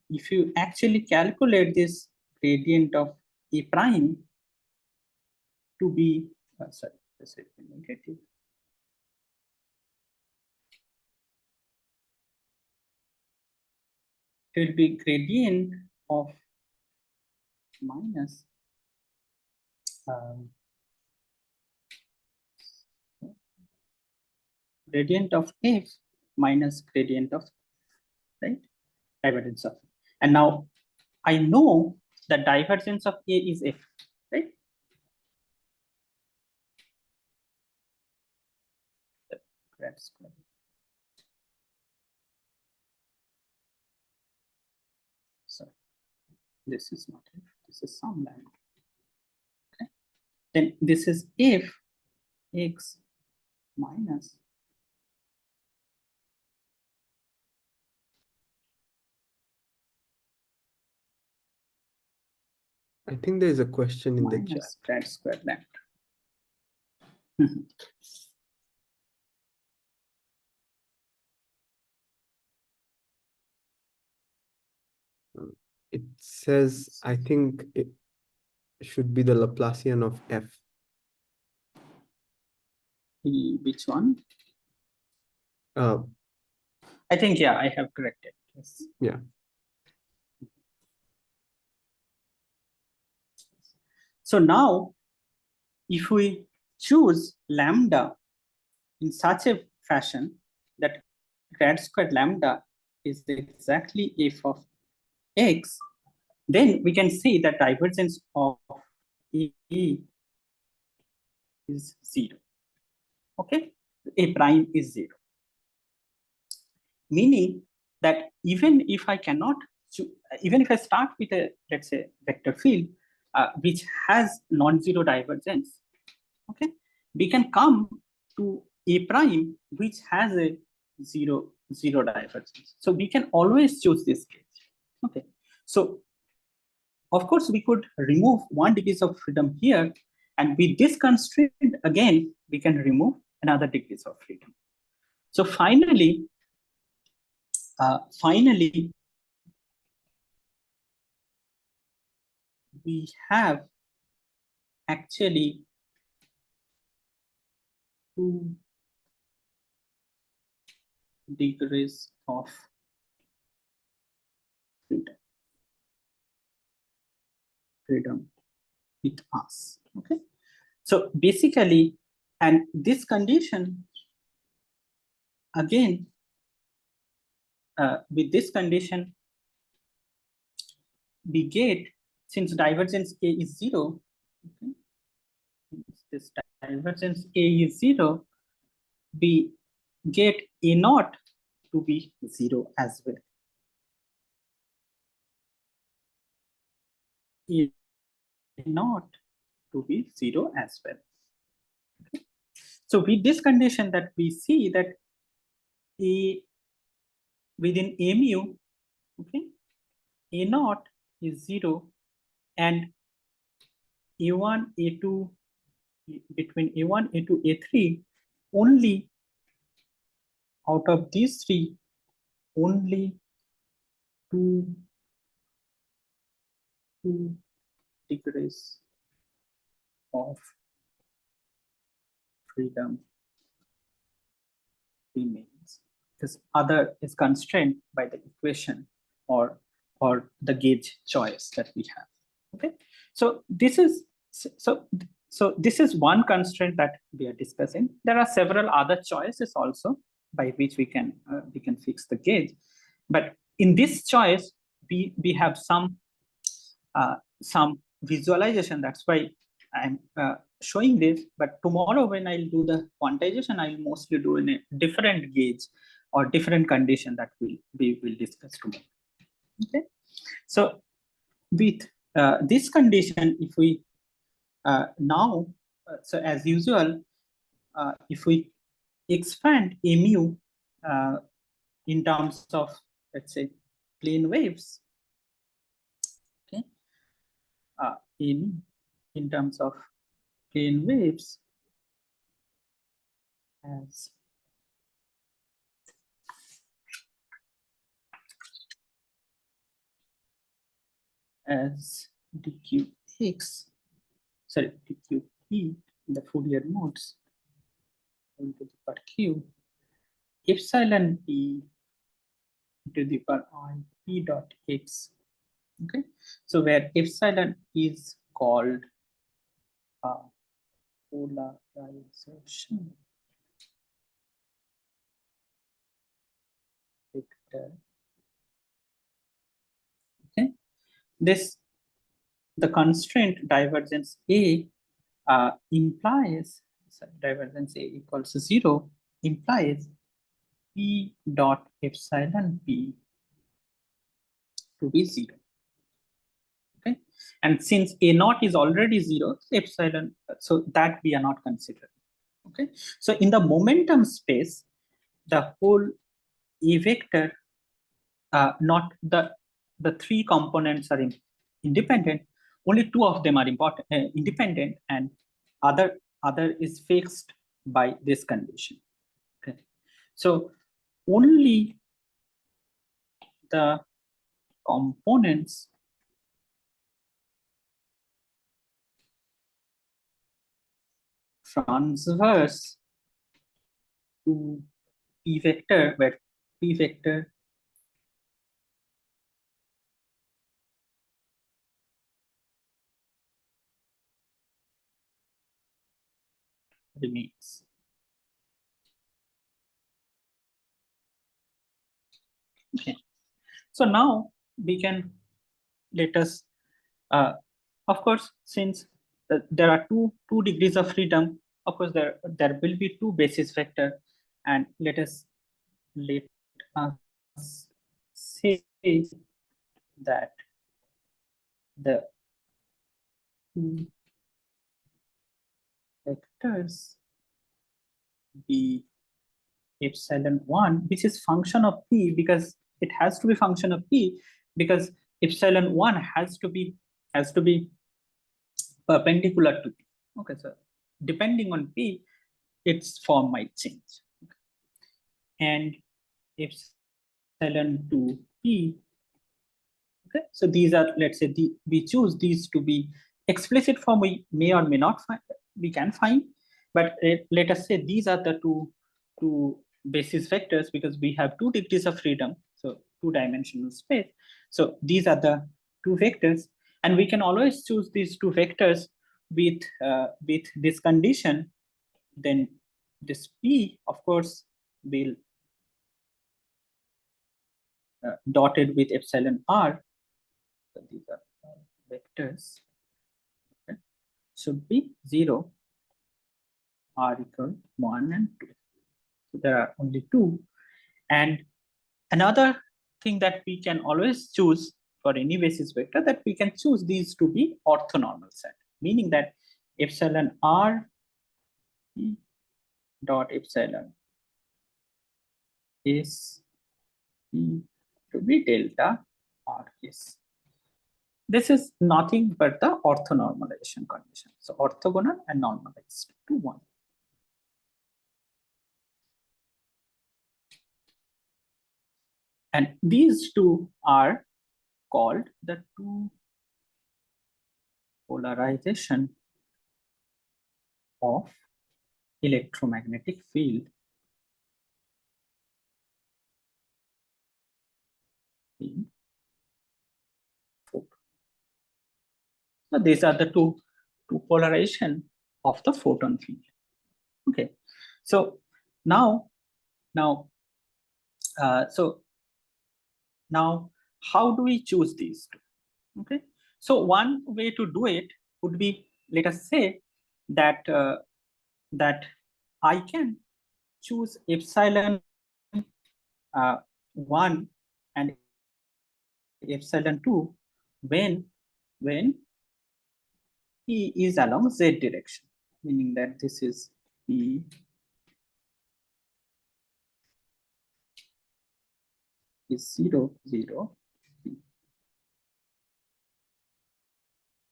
if you actually calculate this gradient of A prime to be sorry, this is negative. It will be gradient of minus gradient of F minus gradient of, right, divergence of. And now I know the divergence of A is F, right? Grad square. So this is not F, this is some lambda. Okay, then this is F x minus I think there is a question in the chat. minus grad square lambda. It says, I think it should be the Laplacian of F. Which one? Uh, I think, yeah, I have corrected. Yes. yeah. So now, if we choose lambda in such a fashion that grad squared lambda is exactly f of x, then we can say that divergence of A is 0. Okay, A prime is 0. Meaning that even if I cannot, even if I start with a, let's say, vector field which has non-zero divergence, okay, we can come to A prime which has a zero divergence. So we can always choose this case. Okay, so of course we could remove 1 degree of freedom here, and with this constraint again we can remove another degrees of freedom. So finally we have actually 2 degrees of freedom with us. Okay, so basically, and this condition again, with this condition we get, since divergence A is 0, okay, this divergence A is 0, we get A naught to be 0 as well. A naught to be 0 as well. Okay. So with this condition that we see that A within A mu, okay, A naught is 0, and A1, A2, between A1, A2, A3, only out of these 3, only 2 degrees of freedom remains. this other is constrained by the equation or the gauge choice that we have. Okay, so this is this is one constraint that we are discussing. There are several other choices also by which we can fix the gauge, but in this choice we have some visualization. That's why I'm showing this. But tomorrow when I'll do the quantization, I'll mostly do in a different gauge or different condition that we will discuss tomorrow. Okay, so with this condition, if we now, so as usual, if we expand mu in terms of, let's say, plane waves, okay, in terms of plane waves as dqx, sorry, dqe in the Fourier modes into the power q, epsilon p to the power I p dot x. Okay, so where epsilon is called polarization vector. Okay, this, the constraint divergence A implies, so divergence A equals 0 implies p dot epsilon p to be 0. Okay, and since A naught is already 0, epsilon, so that we are not considering. Okay, so in the momentum space, the whole A vector, not the three components are independent. Only two of them are independent, and other is fixed by this condition. Okay, so only the components transverse to P vector, where P vector remains. Okay, so now we can, let us, of course, since there are two degrees of freedom, of course there will be two basis vector, and let us say that the two vectors be epsilon 1, which is function of p, because it has to be function of p, because epsilon 1 has to be perpendicular to p. Okay, so depending on p, its form might change. And epsilon 2p. Okay, so these are, let's say, we choose these to be explicit form. We may or may not find, we can find, but let us say these are the two basis vectors, because we have 2 degrees of freedom, so 2-dimensional space. So these are the 2 vectors, and we can always choose these 2 vectors with this condition. Then this p, of course, will dotted with epsilon r. So these are vectors. Okay, should be 0, r equal 1 and 2. So there are only 2. And another thing that we can always choose for any basis vector, that we can choose these to be orthonormal set, meaning that epsilon r dot epsilon is to be delta r is. This is nothing but the orthonormalization condition. So orthogonal and normalized to 1. And these two are called the two polarization of electromagnetic field in photon. So these are the two polarization of the photon field. Okay, so now how do we choose these two? Okay, so one way to do it would be, let us say that that I can choose epsilon 1 and epsilon 2 when E is along Z direction, meaning that this is E is 0, 0, B.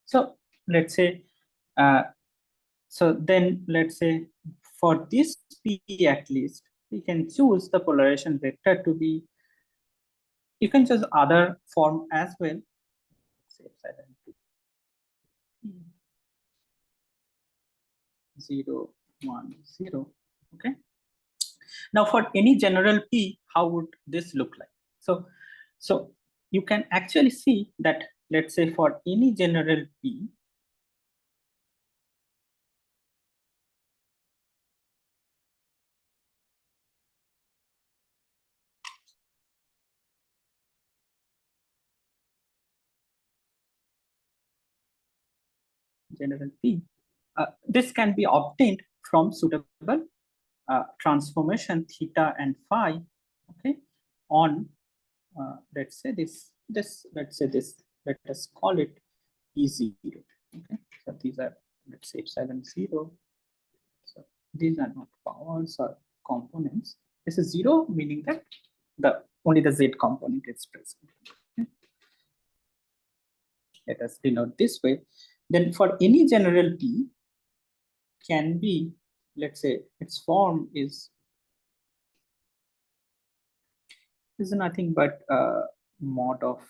So let's say, so then let's say for this P at least, we can choose the polarization vector to be, you can choose other form as well. Say epsilon 0, 1, 0. Okay. Now for any general P, how would this look like? So you can actually see that, let's say for any general P, this can be obtained from suitable transformation theta and phi, okay, on let's say this, let us call it E0. Okay, so these are, let's say epsilon 0. So these are not powers or components. This is 0, meaning that only the Z component is present. Okay. Let us denote this way. Then for any general P can be, let's say its form is nothing but mod of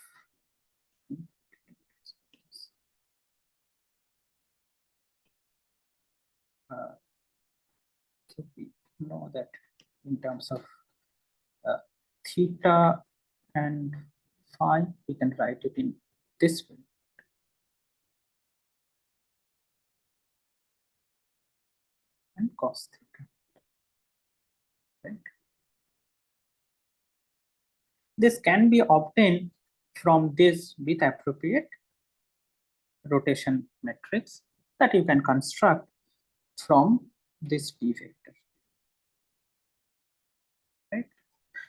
so we know that in terms of theta and phi, we can write it in this way. And cos theta. Right? This can be obtained from this with appropriate rotation matrix that you can construct from this P vector. Right?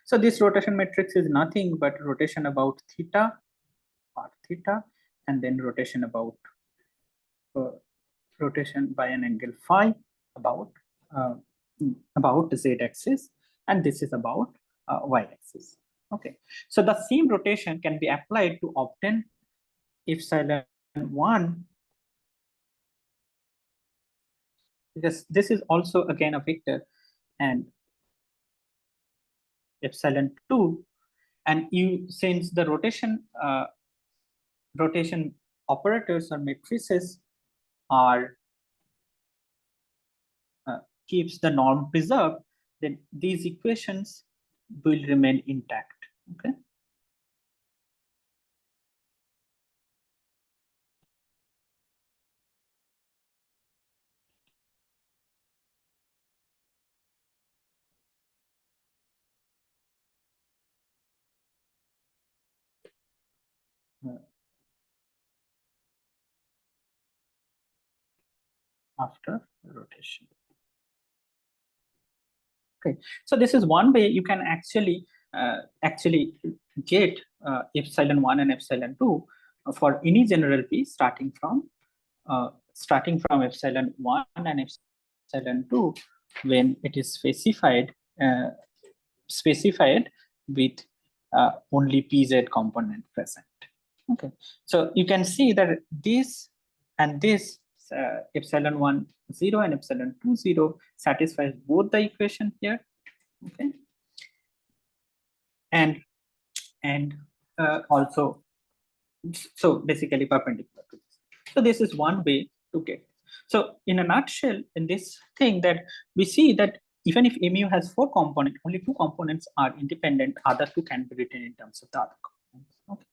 So this rotation matrix is nothing but rotation about theta, part theta, and then rotation about rotation by an angle phi about Z axis, and this is about Y axis. Okay, so the same rotation can be applied to obtain epsilon 1, because this is also again a vector, and epsilon 2, and you, since the rotation operators or matrices are keeps the norm preserved, then these equations will remain intact. Okay. After rotation. Okay, so this is one way you can actually get epsilon 1 and epsilon 2 for any general P starting from epsilon 1 and epsilon 2 when it is specified with only PZ component present. Okay, so you can see that this and this epsilon 1 0 and epsilon 2 0 satisfies both the equation here. Okay, and also, so basically perpendicular to this. So this is one way to get. So in a nutshell, in this thing, that we see that even if mu has 4 components, only 2 components are independent, other 2 can be written in terms of the other component. Okay.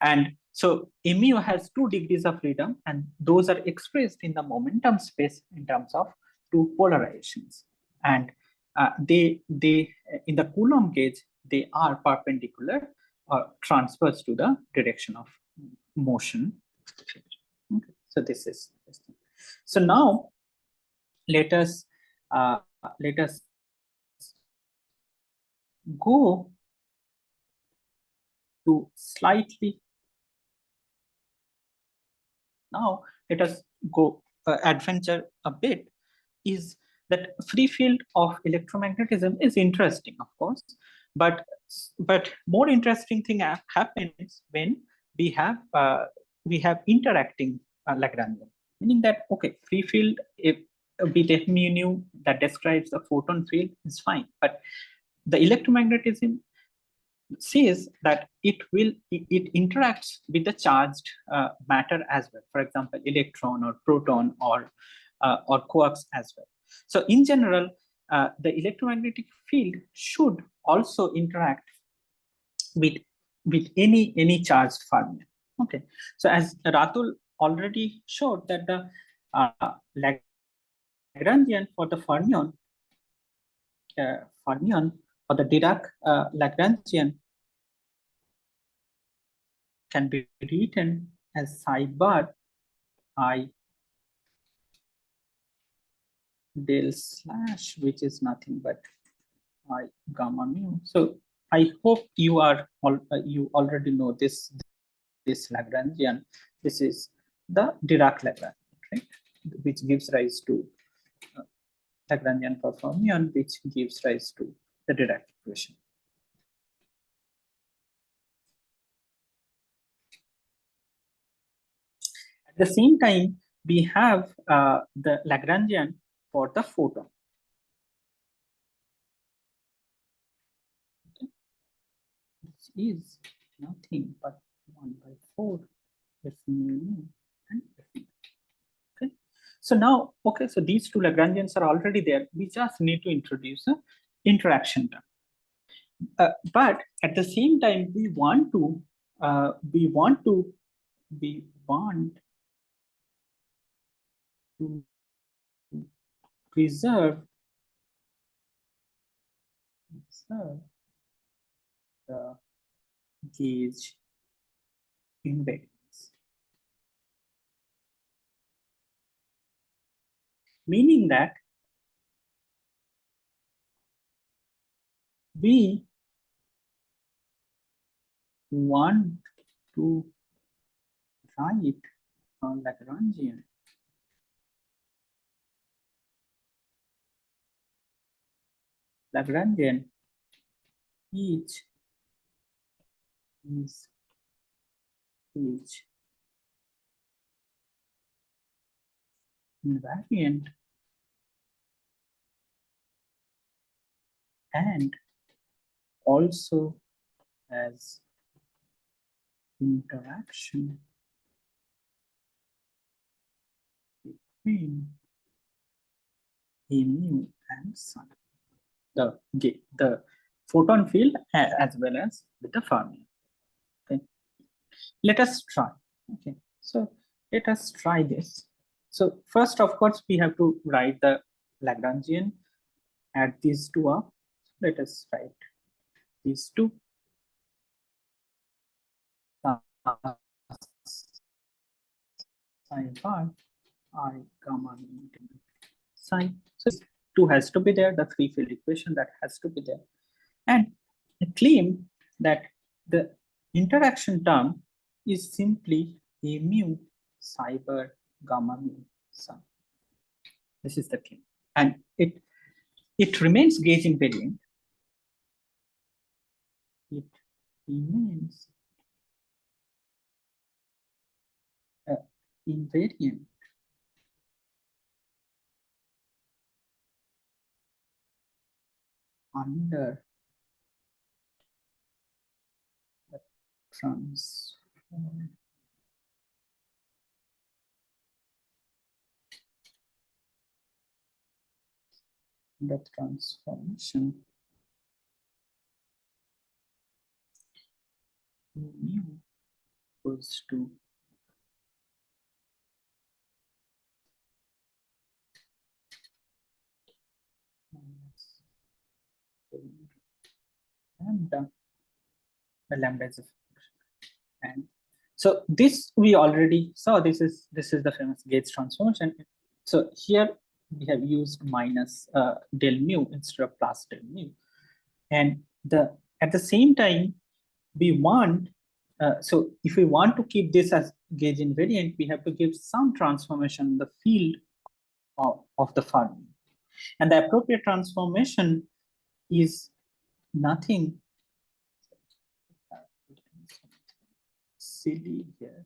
And so mu has 2 degrees of freedom, and those are expressed in the momentum space in terms of 2 polarizations. And they in the Coulomb gauge, they are perpendicular or transverse to the direction of motion. Okay. So this is this thing. So now let us go to slightly. Now let us go adventure a bit. Is that free field of electromagnetism is interesting, of course, but more interesting thing happens when we have interacting Lagrangian, meaning that okay, free field if with mu that describes the photon field is fine, but the electromagnetism says that it interacts with the charged matter as well, for example electron or proton or quarks as well. So in general the electromagnetic field should also interact with any charged fermion. Okay, so as Ratul already showed that the Lagrangian for the fermion or the Dirac Lagrangian can be written as psi bar I del slash, which is nothing but I gamma mu. So I hope you you already know this Lagrangian. This is the Dirac Lagrangian, right? Which gives rise to Lagrangian for fermion, which gives rise to the Dirac equation. At the same time, we have the Lagrangian for the photon. This is nothing but 1/4 f mu and f mu. Okay. So now, okay, so these two Lagrangians are already there. We just need to introduce an interaction term. But at the same time, we want to preserve the gauge invariance, meaning that we want to write a Lagrangian each is invariant and also as interaction between mu and psi, the photon field as well as with the fermion. Okay, let us try. Okay, so let us try this. So first, of course, we have to write the Lagrangian, add these two up. Let us write these two. Psi bar I gamma psi. So 2 has to be there, the free field equation that has to be there. And I claim that the interaction term is simply a mu psi bar gamma mu psi. This is the claim. And it remains gauge invariant. It remains invariant under the transform the transformation mu equals to minus lambda. The lambda is a function. And so this we already saw. This is the famous Gates transformation. So here we have used minus del mu instead of plus del mu, and at the same time we want. So if we want to keep this as gauge invariant, we have to give some transformation in the field of the Fermi, and the appropriate transformation is nothing silly here.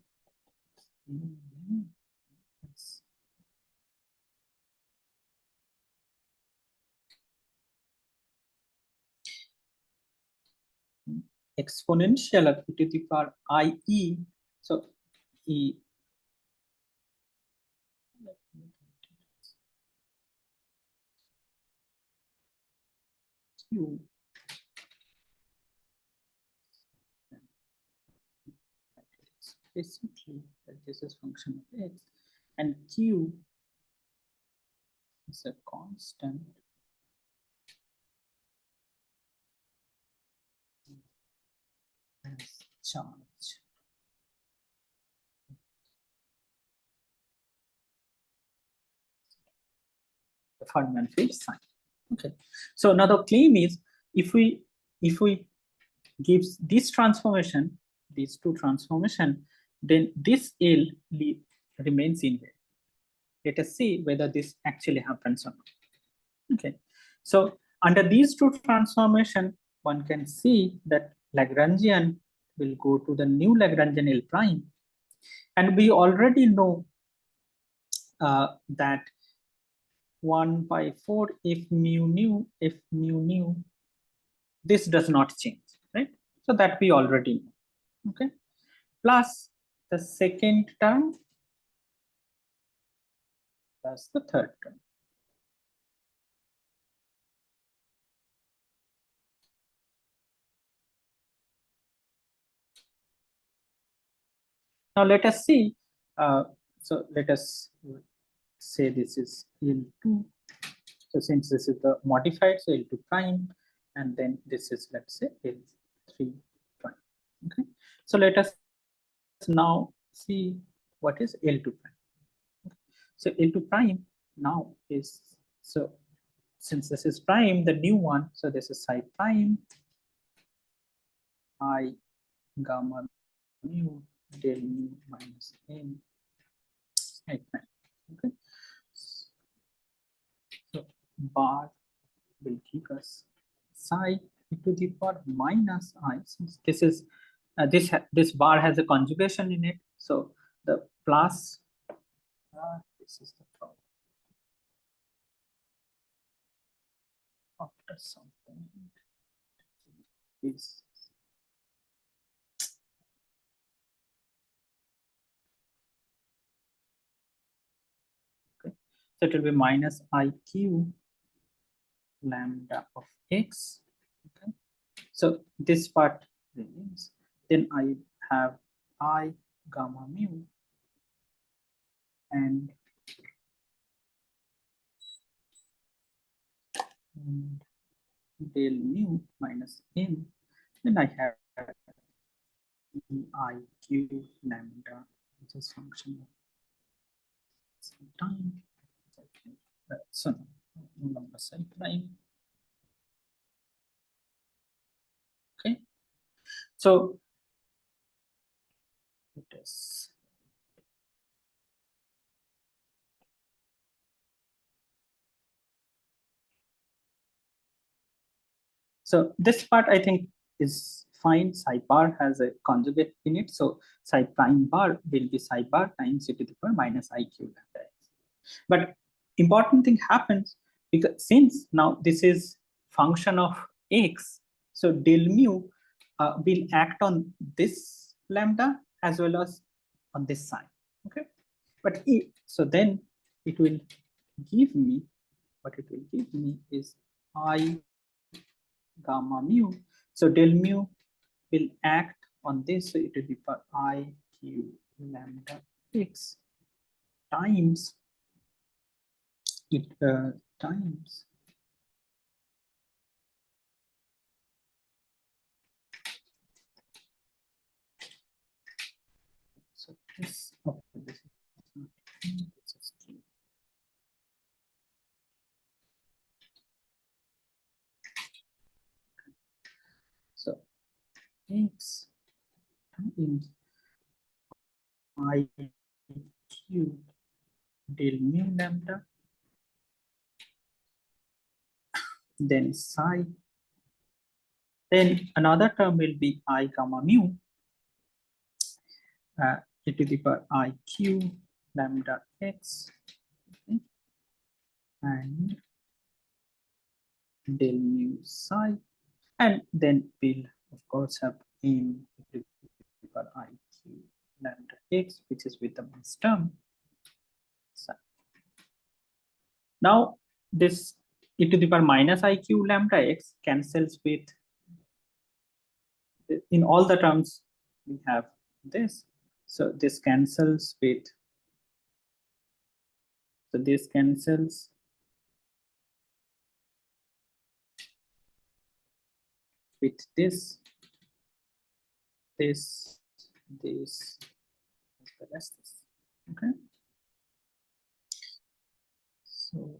Exponential of e to the power IE. So E Q basically that this is function of x, and Q is a constant as charge. The Fermi field sign. Okay. So now the claim is if we gives this transformation, these two transformation, then this L remains in there. Let us see whether this actually happens or not. Okay. So under these two transformation, one can see that Lagrangian will go to the new Lagrangian L prime, and we already know that 1/4 if mu nu, this does not change, right? So that we already know. Okay, plus the second term plus the third term. Now let us see. So let us say this is L2. So since this is the modified, so L2 prime, and then this is, let's say, L3 prime. Okay. So let us now see what is L2 prime. So L2 prime now is, so since this is prime, the new one, so this is psi prime I gamma mu del mu minus n psi prime. Okay. So bar will give us psi e to the power minus I, since this is this bar has a conjugation in it, so the plus this is the problem after something is okay. So it will be minus IQ lambda of x. Okay. So this part remains. Then I have I gamma mu and del mu minus n. Then I have EIQ lambda, which is function of some time. So no longer psi prime. Okay. So it is so this part I think is fine. Psi bar has a conjugate in it, so psi prime bar will be psi bar times e to the power minus IQ lambda. But important thing happens because since now this is function of x, so del mu will act on this lambda as well as on this side. Okay, but so then it will give me, what it will give me is I gamma mu. So del mu will act on this, so e to the power I q lambda x times it times so this, okay, this is not q, this is q. So x times I q del mu lambda, then psi, then another term will be I gamma mu e to the power I q lambda x, okay, and del mu psi, and then we'll of course have m e to the power I q lambda x, which is with the mass term psi. Now this e to the power minus I q lambda x cancels with, in all the terms we have this, so this cancels with, so this cancels with this, this, this, as well as this. Okay. So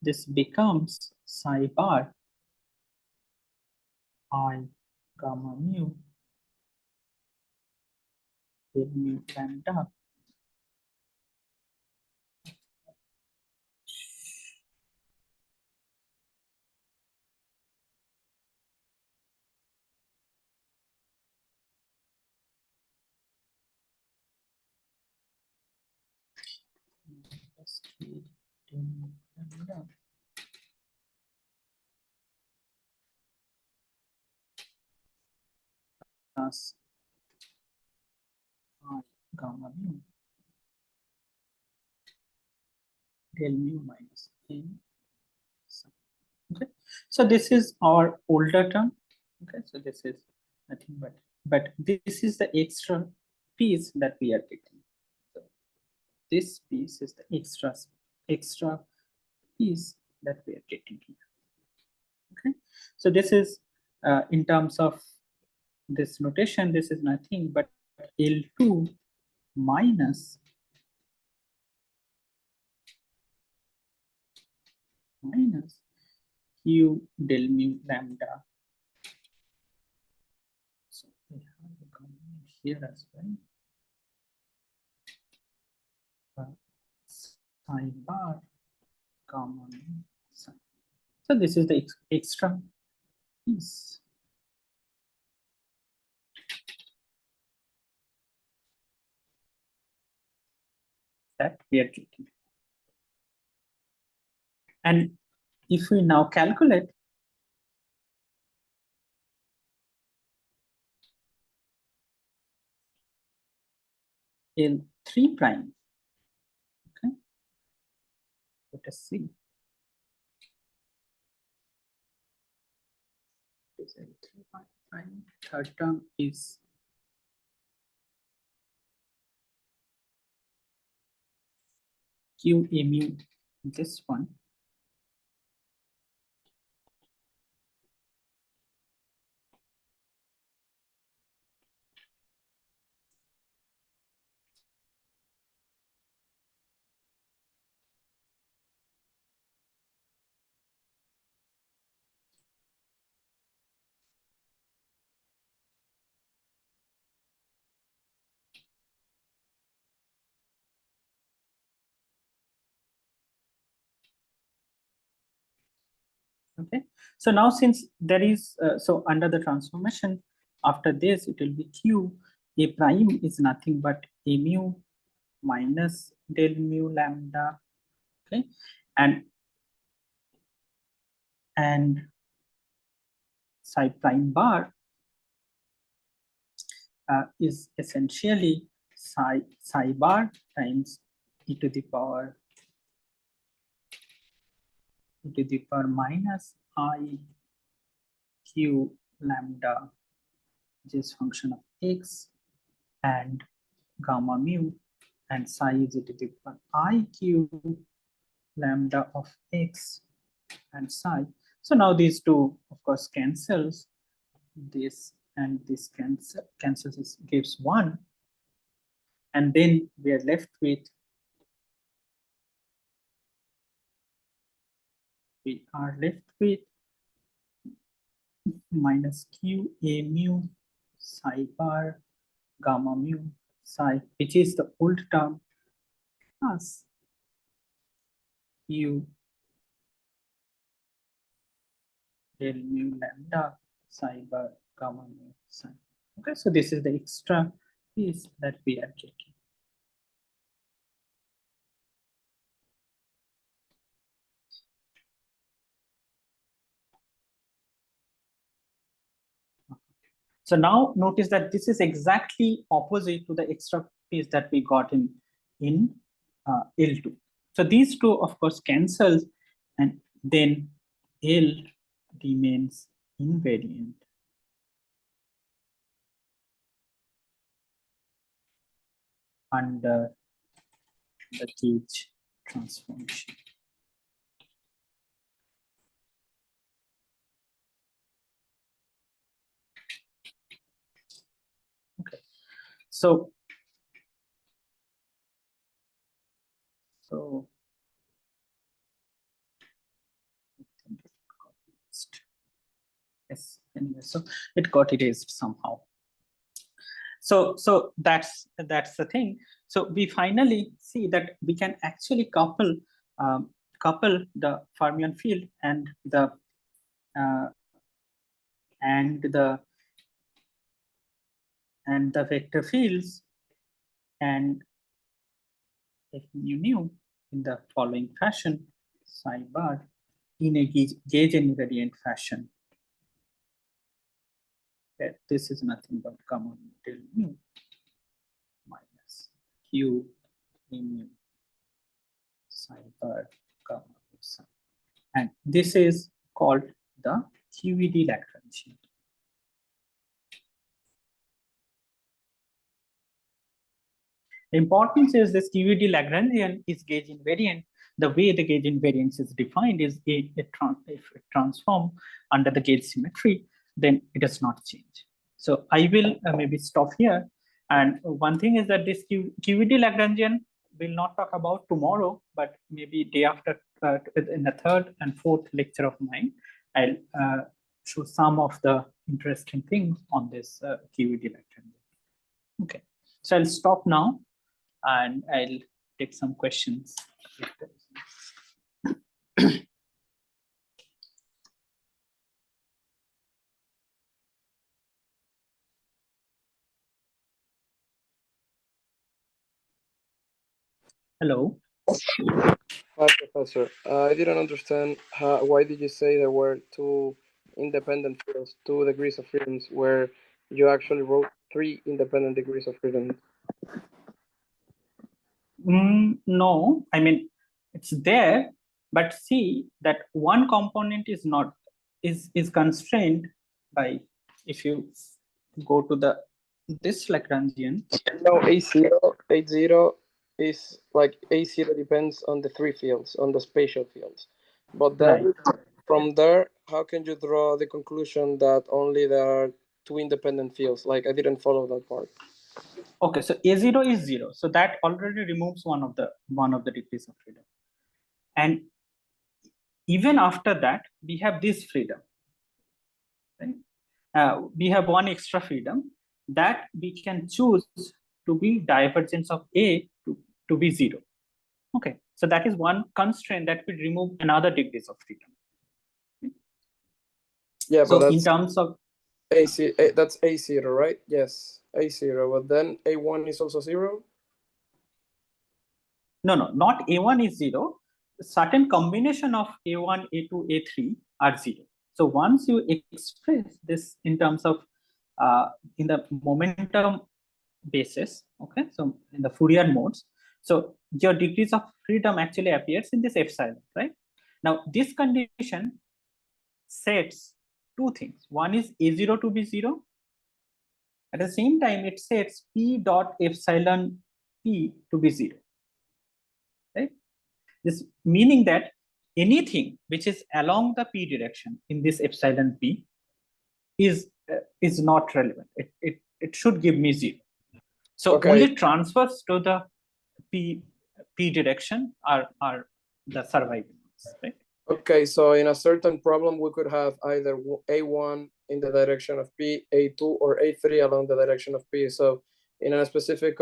this becomes psi bar I gamma mu del mu lambda plus k del mu lambda plus I gamma mu del mu minus n. Okay, so this is our older term. Okay, so this is nothing but this is the extra piece that we are getting. So this piece is the extra piece that we are getting here. Okay, so this is in terms of this notation, this is nothing but L2 minus q del mu lambda. So we have the combination here as well. Psi bar gamma mu psi. So this is the extra piece that we are getting. And if we now calculate L3 prime, okay, let us see. Is L3 prime. Third term is q mu, this one. Okay, so now since there is so under the transformation, after this it will be q a prime is nothing but a mu minus del mu lambda, okay, and psi prime bar is essentially psi bar times e to the power to the power minus I q lambda, which is function of x, and gamma mu, and psi is e to the power I q lambda of x and psi. So now these two, of course, cancels. This and this cancels, this gives 1. And then we are left with, minus q a mu psi bar gamma mu psi, which is the old term, plus q del mu lambda psi bar gamma mu psi. Okay, so this is the extra piece that we are getting. So now notice that this is exactly opposite to the extra piece that we got in L2. So these two, of course, cancels, and then L remains invariant. Under the gauge transformation. Okay, so yes, anyway, so it got erased somehow. So that's the thing. So we finally see that we can actually couple the fermion field and the vector fields and if you knew in the following fashion, psi bar in a gauge invariant fashion. That this is nothing but gamma del mu minus q mu psi bar gamma mu psi. And this is called the QED Lagrangian. The importance is this QED Lagrangian is gauge invariant. The way the gauge invariance is defined is if it transforms under the gauge symmetry, then it does not change. So I will maybe stop here. And one thing is that this QED Lagrangian will not talk about tomorrow, but maybe day after in the third and fourth lecture of mine, I'll show some of the interesting things on this QED Lagrangian. Okay, so I'll stop now. And I'll take some questions. Hello. Hi, Professor. I didn't understand why did you say there were two independent fields, 2 degrees of freedom, where you actually wrote 3 independent degrees of freedom? No, I mean, it's there, but see that one component is not, is constrained by, if you go to this Lagrangian. No, A0 is like A0 depends on the 3 fields, on the spatial fields. But then from there, how can you draw the conclusion that only there are 2 independent fields? Like I didn't follow that part. Okay, so A0 is 0. So that already removes one of the degrees of freedom. And even after that, we have this freedom. Right? We have one extra freedom that we can choose to be divergence of A to be 0. Okay, so that is one constraint that will remove another degrees of freedom. Yeah, so but that's in terms of that's A0, right? Yes, A0. But then A1 is also 0? No, not A1 is 0. Certain combination of A1, A2, A3 are 0. So once you express this in terms of in the momentum basis, okay, so in the Fourier modes, so your degrees of freedom actually appears in this epsilon, right? Now, this condition sets two things. One is A0 to be 0. At the same time, it sets P dot epsilon P to be 0. Right? This meaning that anything which is along the P direction in this epsilon P is not relevant. It should give me 0. So only transfers to the P direction are the surviving ones, right? Okay, so in a certain problem, we could have either A1 in the direction of P, A2, or A3 along the direction of P. So in a specific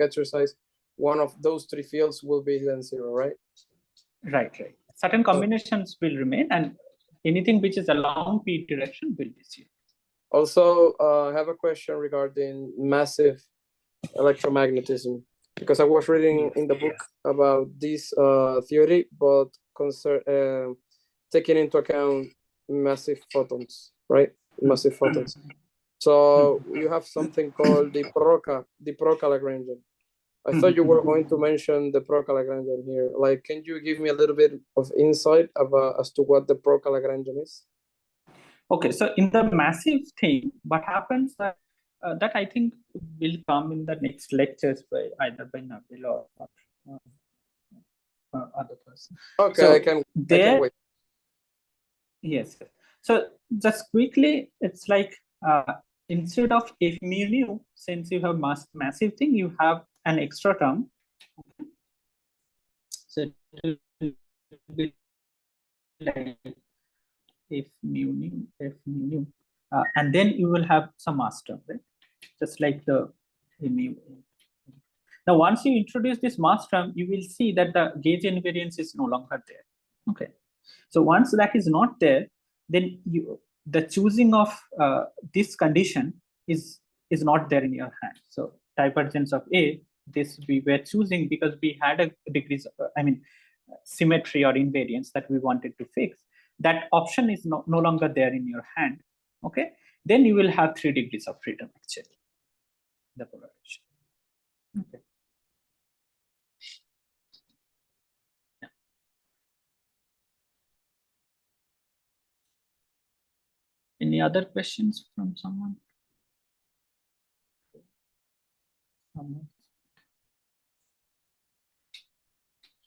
exercise, one of those three fields will be then 0, right? Right. Certain combinations will remain, and anything which is along P direction will be 0. Also, I have a question regarding massive electromagnetism, because I was reading in the book about this theory, but taking into account massive photons, right? Massive photons. So you have something called the Proca-Lagrangian. I thought you were going to mention the Proca-Lagrangian here. Like, can you give me a little bit of insight as to what the Proca-Lagrangian is? Okay, so in the massive thing, what happens that I think will come in the next lectures by either by Nabil or other person. Okay, so I can wait. Yes. So just quickly, it's like instead of F mu nu, since you have massive thing, you have an extra term. So it will be like F mu nu, and then you will have some mass term, right? Just like the mu. Now, once you introduce this mass term, you will see that the gauge invariance is no longer there. Okay. So once that is not there, then the choosing of this condition is not there in your hand. So divergence of A, this we were choosing because we had a degrees of, symmetry or invariance that we wanted to fix. That option is no longer there in your hand. Okay, then you will have 3 degrees of freedom actually. The polarization. Okay. Yeah. Any other questions from someone?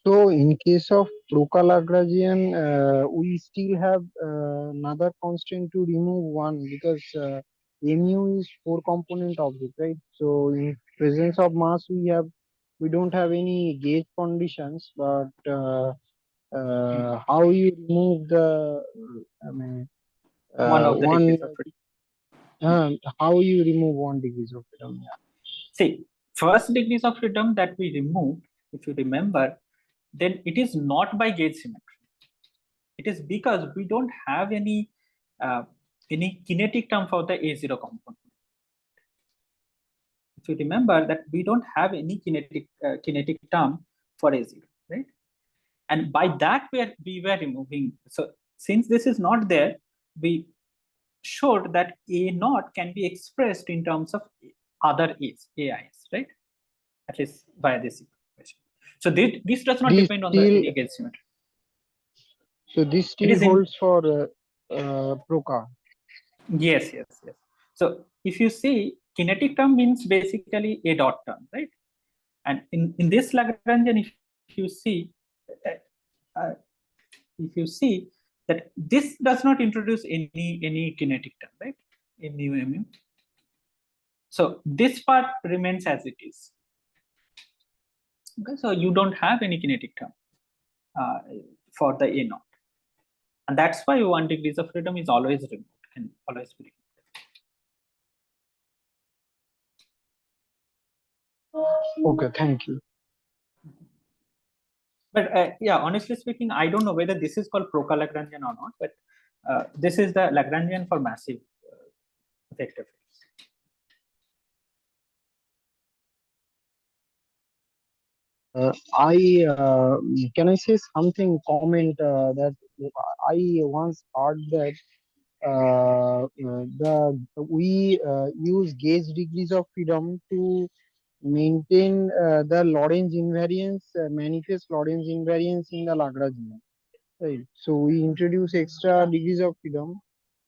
So in case of Proca-Lagrangian, we still have another constant to remove one, because mu is 4-component object, right? So in presence of mass, we don't have any gauge conditions, but how you remove the one of the degrees of freedom. how you remove 1 degrees of freedom? Yeah. See, first degrees of freedom that we removed, if you remember, then it is not by gauge symmetry. It is because we don't have any kinetic term for the A0 component. If you remember that we don't have any kinetic term for A0, right? And by that we were removing. So since this is not there, we showed that A0 can be expressed in terms of other AIs, right? At least via this equation. So this does not depend on the any gauge symmetry. So this still holds for Proca. Yes. So if you see, kinetic term means basically a dot term, right? And in this Lagrangian, if you see that this does not introduce any kinetic term, right? Mu. So this part remains as it is. Okay, so you don't have any kinetic term for the A0, and that's why 1 degrees of freedom is always removed and always be removed. Okay, thank you. But yeah, honestly speaking, I don't know whether this is called Proca-Lagrangian or not, but this is the Lagrangian for massive vector fields. Can I say something? Comment that I once heard that we use gauge degrees of freedom to maintain the Lorentz invariance, manifest Lorentz invariance in the Lagrangian. Right. So we introduce extra degrees of freedom.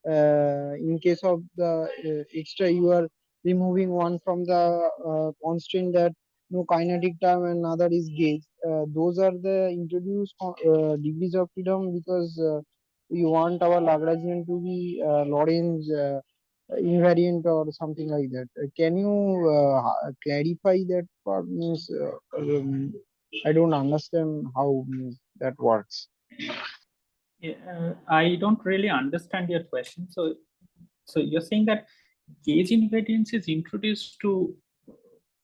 In case of the extra, you are removing one from the constant that no kinetic term and another is gauge. Those are the introduced degrees of freedom because we want our Lagrangian to be Lorentz invariant or something like that. Can you clarify that part? Means I don't understand how that works. I don't really understand your question. So you're saying that gauge invariance is introduced to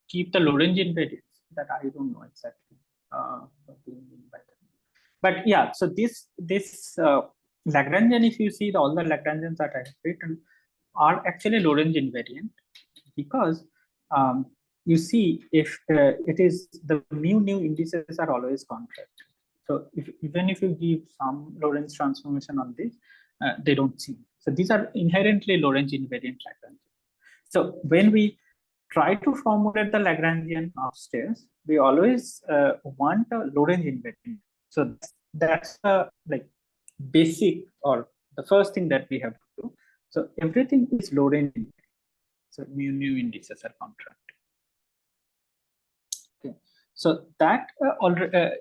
keep the Lorentz invariance? That I don't know exactly what do you mean by that. But yeah, so this Lagrangian, if you see all the Lagrangians that I have written, are actually Lorentz invariant because you see if it is the mu indices are always contract. So even if you give some Lorentz transformation on this, they don't change. So these are inherently Lorentz invariant Lagrangian. So when we try to formulate the Lagrangian upstairs, we always want a Lorentz invariant. So that's the basic or the first thing that we have to do. So everything is Lorentz invariant. So mu indices are contract. Okay. So that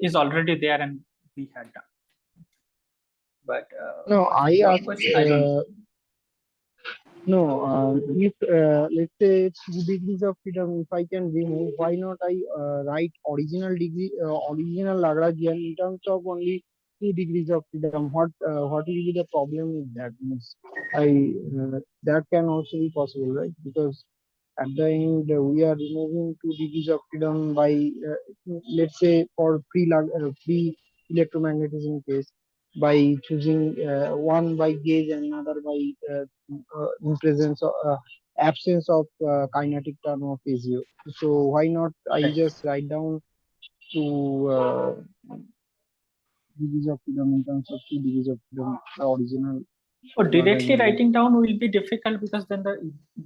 is already there and we had done. But no, I asked. I don't know. No, if let's say it's 2 degrees of freedom, if I can remove, why not I write original Lagrangian in terms of only 2 degrees of freedom? What will be the problem with that? Means that can also be possible, right? Because at the end we are removing 2 degrees of freedom by let's say for free electromagnetism case by choosing one by gauge and another by in presence of absence of kinetic term of phasio. So why not I just write down to degrees of freedom in terms of 2 degrees of freedom, the original. Or directly writing down will be difficult because then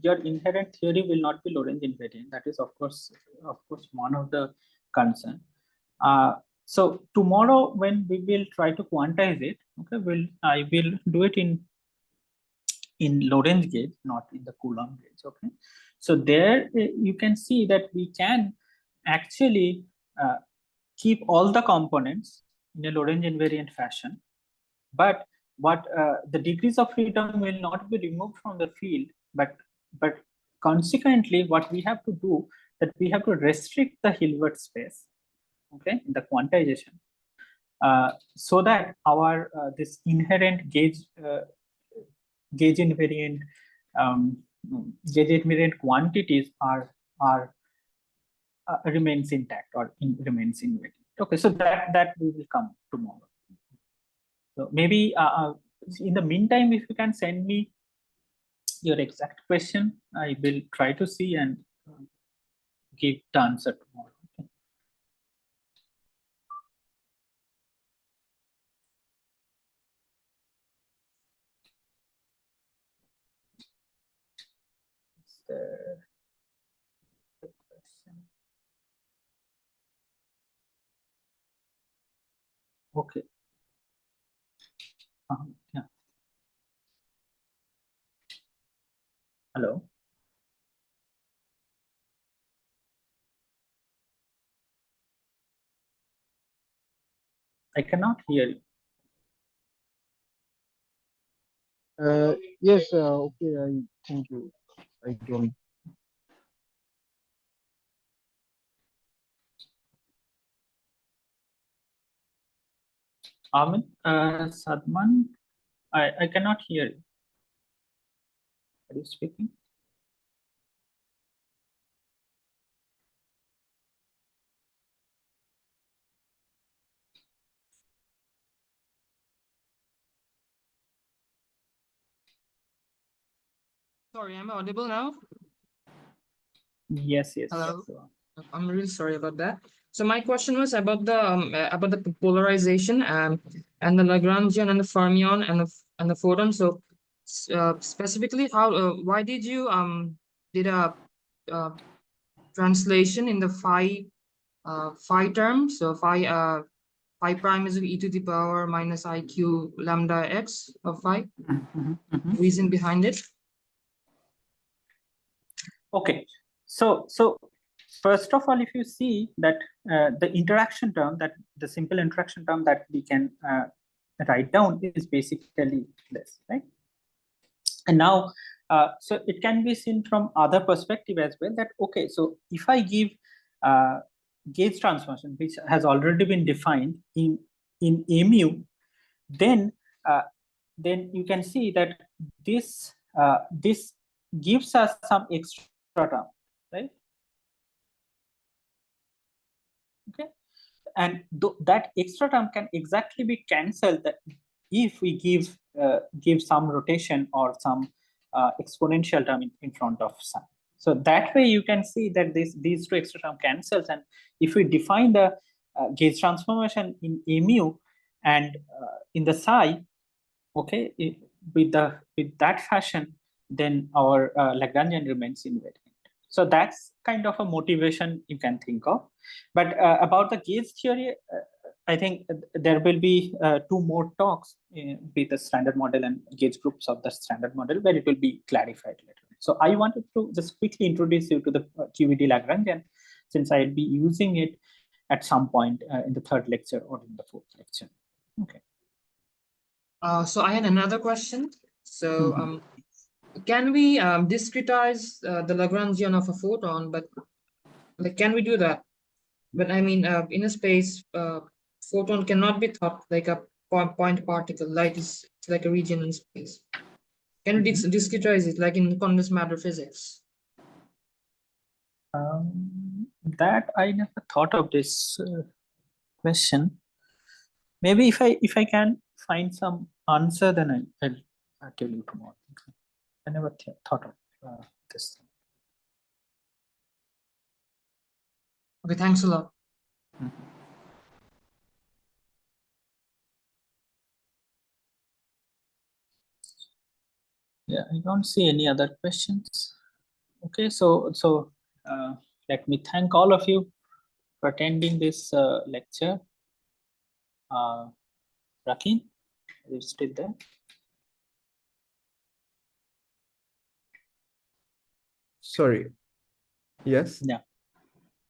your inherent theory will not be Lorentz invariant. That is of course one of the concern. So tomorrow when we will try to quantize it, okay, I will do it in Lorentz gauge, not in the Coulomb gauge. Okay, so there you can see that we can actually keep all the components in a Lorentz invariant fashion, but what the degrees of freedom will not be removed from the field, but consequently what we have to do that we have to restrict the Hilbert space, okay, in the quantization, so that our this inherent gauge invariant quantities are remains intact or remains invariant. Okay, so that we will come tomorrow. So maybe in the meantime, if you can send me your exact question, I will try to see and give the answer tomorrow. Okay. Okay. Yeah. Hello. I cannot hear you. Yes, okay, I thank you. I don't. Amin, Sadman, I cannot hear you. Are you speaking? Sorry, am I audible now? Yes. Hello. I'm really sorry about that. So my question was about the polarization and the Lagrangian and the fermion and the photon. So specifically, how why did you did a translation in the phi term. So phi prime is e to the power minus iq lambda x of phi. Reason behind it. Okay, so first of all, if you see that the interaction term, that the simple interaction term that we can write down is basically this, right? And now, so it can be seen from other perspective as well, that okay, so if I give gauge transformation, which has already been defined in mu, then you can see that this this gives us some extra term, right? Okay, and that extra term can exactly be cancelled that if we give some rotation or some exponential term in front of psi. So that way you can see that these two extra term cancels, and if we define the gauge transformation in mu and in the psi, okay, with that fashion, then our Lagrangian remains invariant. So that's kind of a motivation you can think of. But about the gauge theory, I think there will be 2 more talks with the standard model and gauge groups of the standard model, where it will be clarified later. So I wanted to just quickly introduce you to the QED Lagrangian, since I'll be using it at some point in the 3rd lecture or in the 4th lecture. Okay. So I had another question. So can we discretize the Lagrangian of a photon? But like, can we do that? But I mean, in a space, photon cannot be thought like a point particle. Light is like a region in space. Can we discretize it like in condensed matter physics? That I never thought of this question. Maybe if I can find some answer, then I'll tell you tomorrow. I never thought of this. Okay, thanks a lot. Yeah, I don't see any other questions. Okay, so let me thank all of you for attending this lecture. Rakin, are you still there? Sorry. Yes. Yeah.